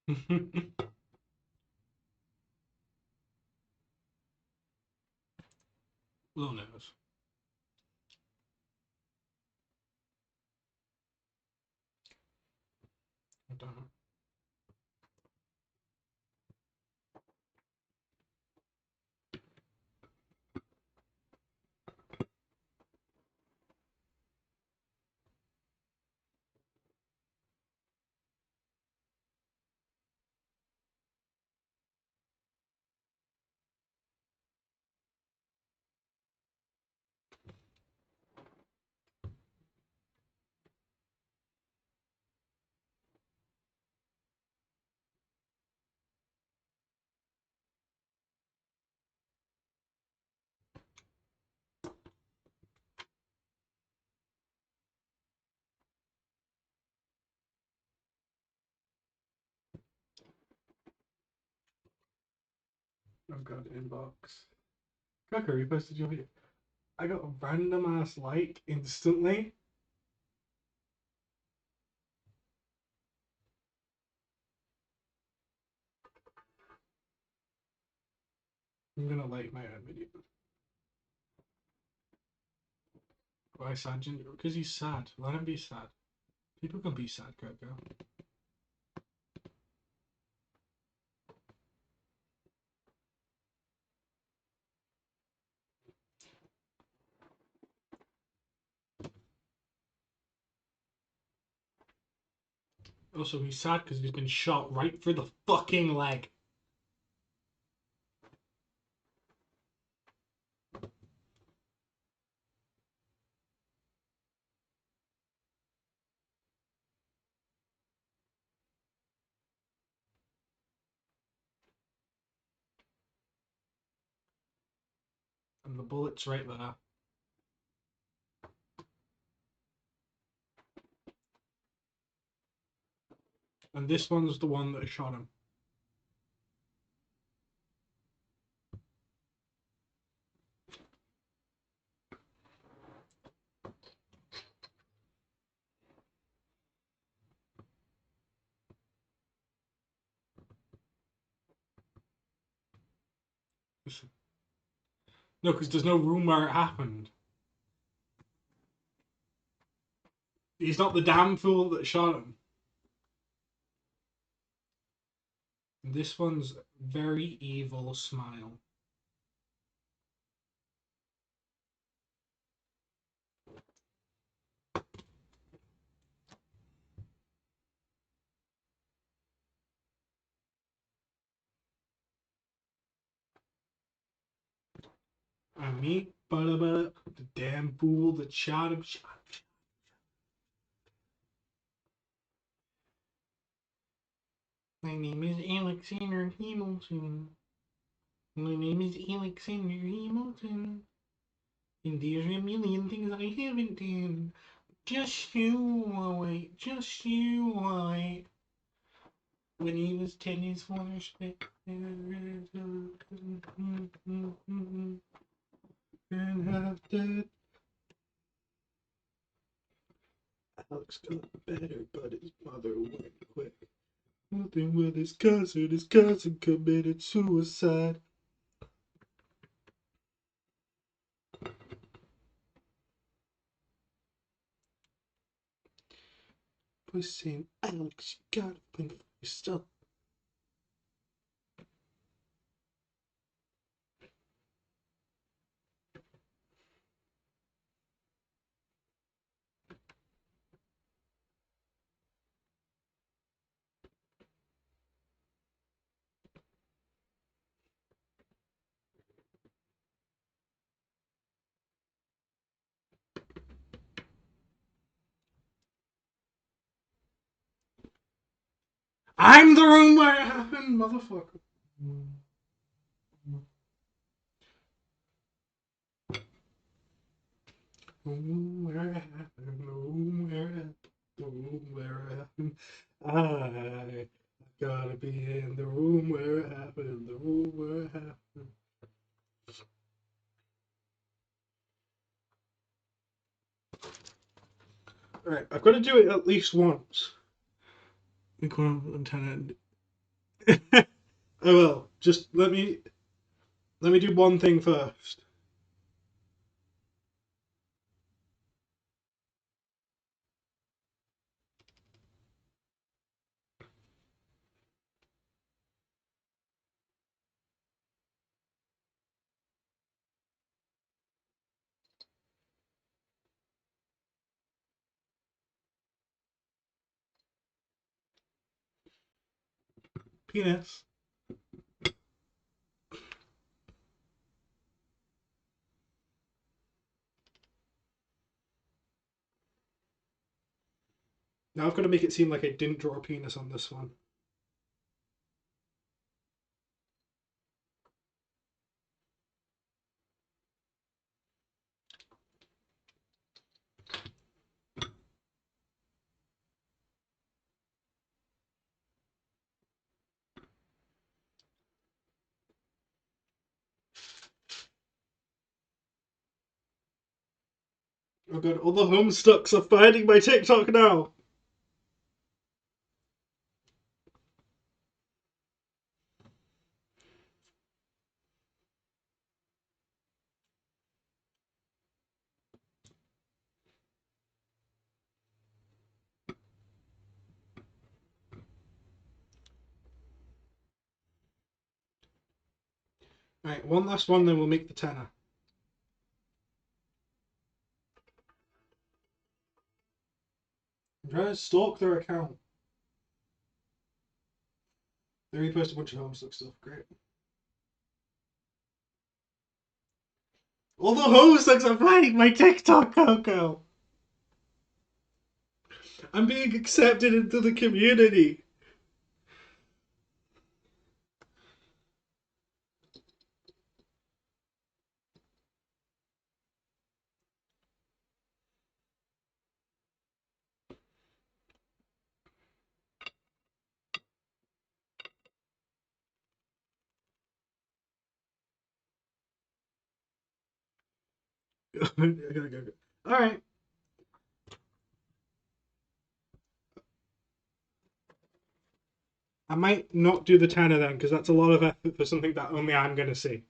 Little nose. I don't know. Oh god, inbox. Cocker, you posted your video. I got a random ass like instantly. I'm gonna like my own video. Why sad Ginger? Because he's sad. Let him be sad. People can be sad, Coco. Also, he's sad because he's been shot right through the fucking leg. And the bullet's right there. And this one's the one that shot him. No, because there's no room where it happened. He's not the damn fool that shot him. And this one's very evil smile. And me, the damn fool that shot him. My name is Alexander Hamilton. My name is Alexander Hamilton. And there's a million things I haven't done. Just you wait, just you wait. When he was 10, his father spent. And half dead. Alex got better, but his mother went quick. Nothing with his cousin committed suicide. Was saying, Alex, you gotta think for yourself. I'm the room where it happened, motherfucker. Where it happened, the room where it happened, the room where it happened. I gotta be in the room where it happened, the room where it happened. Alright, I've got to do it at least once. Lieutenant I will. Just let me do one thing first. Penis. Now I've got to make it seem like I didn't draw a penis on this one. Oh god, all the homestucks are finding my TikTok now. Alright, one last one, then we'll make the tenner. I'm trying to stalk their account. They repost a bunch of homestuck stuff. Great. All the homestucks are finding my TikTok, Coco. I'm being accepted into the community. I gotta go. All right. I might not do the tenner then, because that's a lot of effort for something that only I'm gonna see.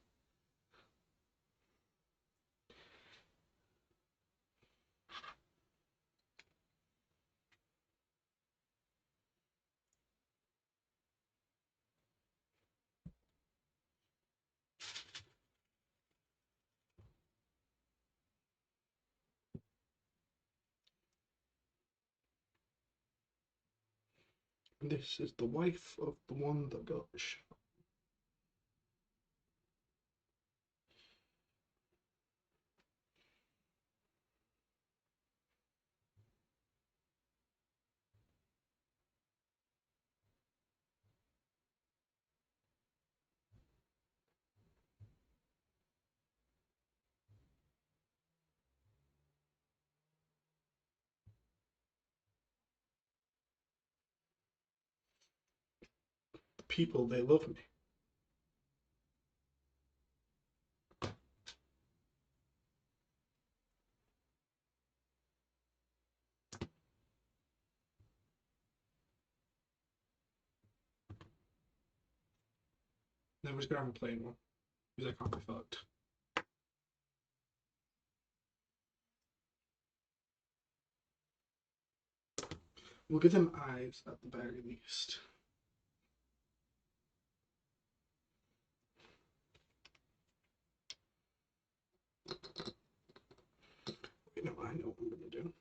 This is the wife of the one that got shot. The people, they love me. Then we're just gonna have a plain one, because I can't be fucked. We'll give them eyes at the very least. Wait, no, I know what I'm gonna do.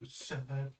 sad.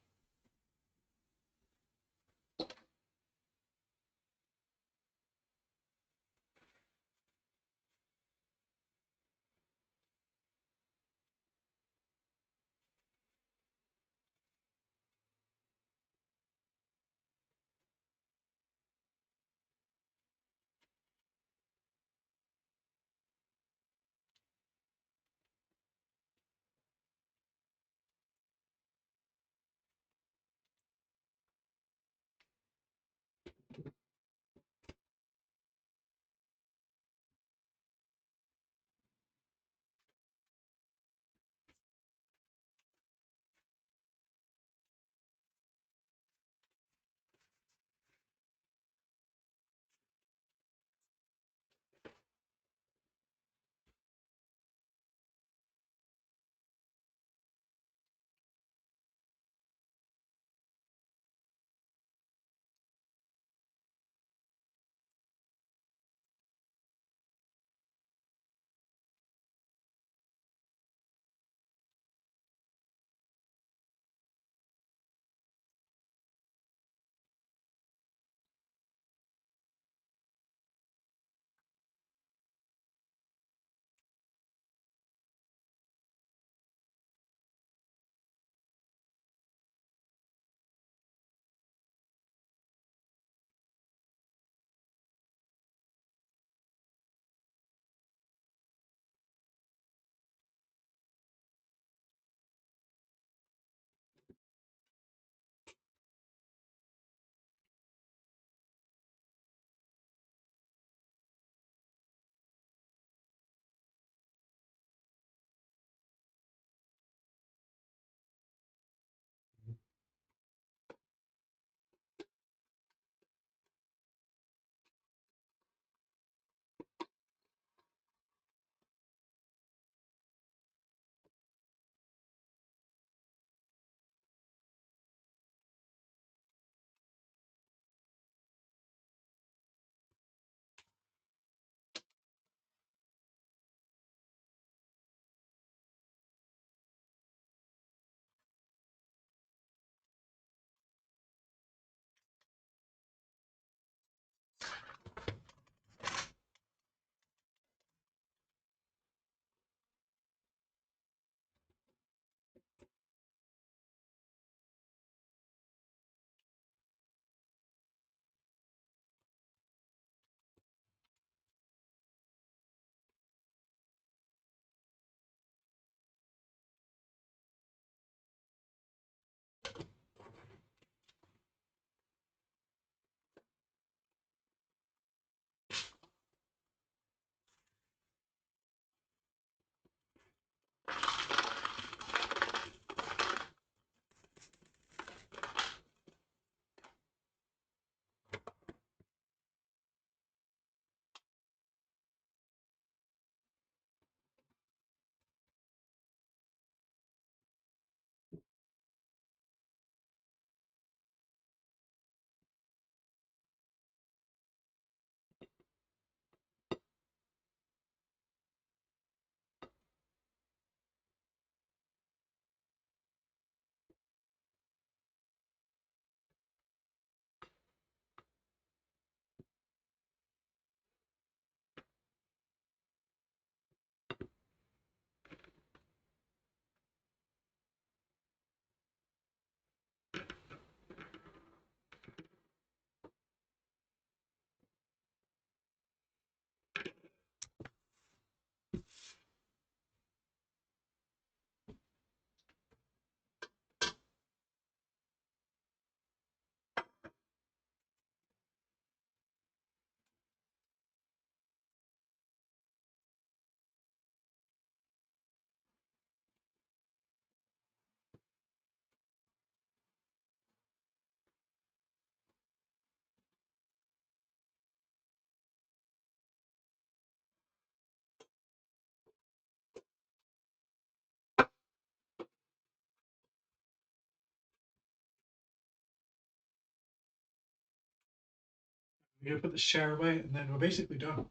I'm gonna put this chair away, and then we're basically done.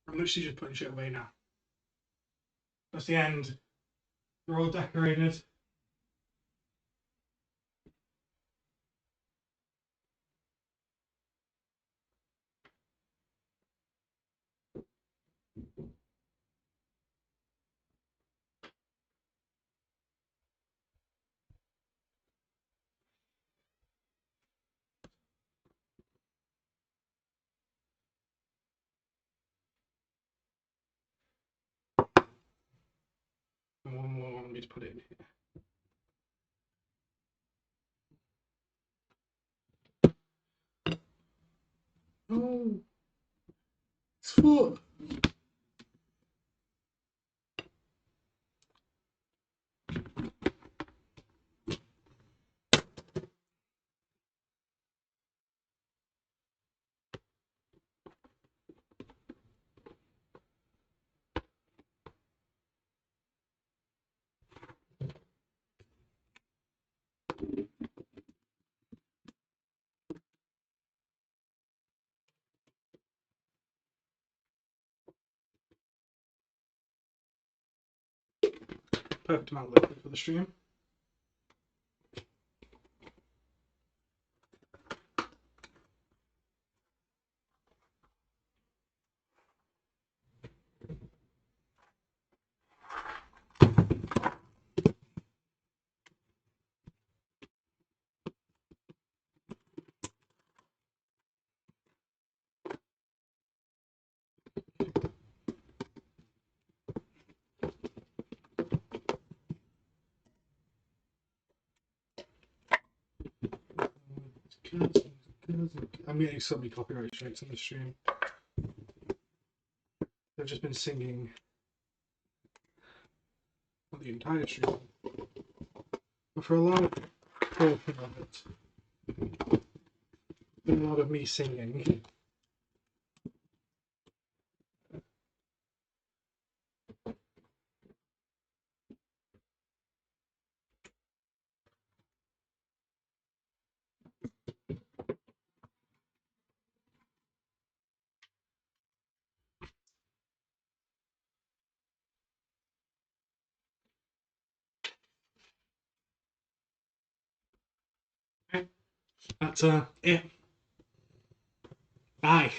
I'm literally just putting shit away now. That's the end. We're all decorated. me to put it in here. Oh, it's full. Perfect amount of liquid for the stream. I'm getting so many copyright strikes on the stream. They've just been singing on the entire stream. But for a large portion of it, a lot of me singing. Okay, that's it. Bye.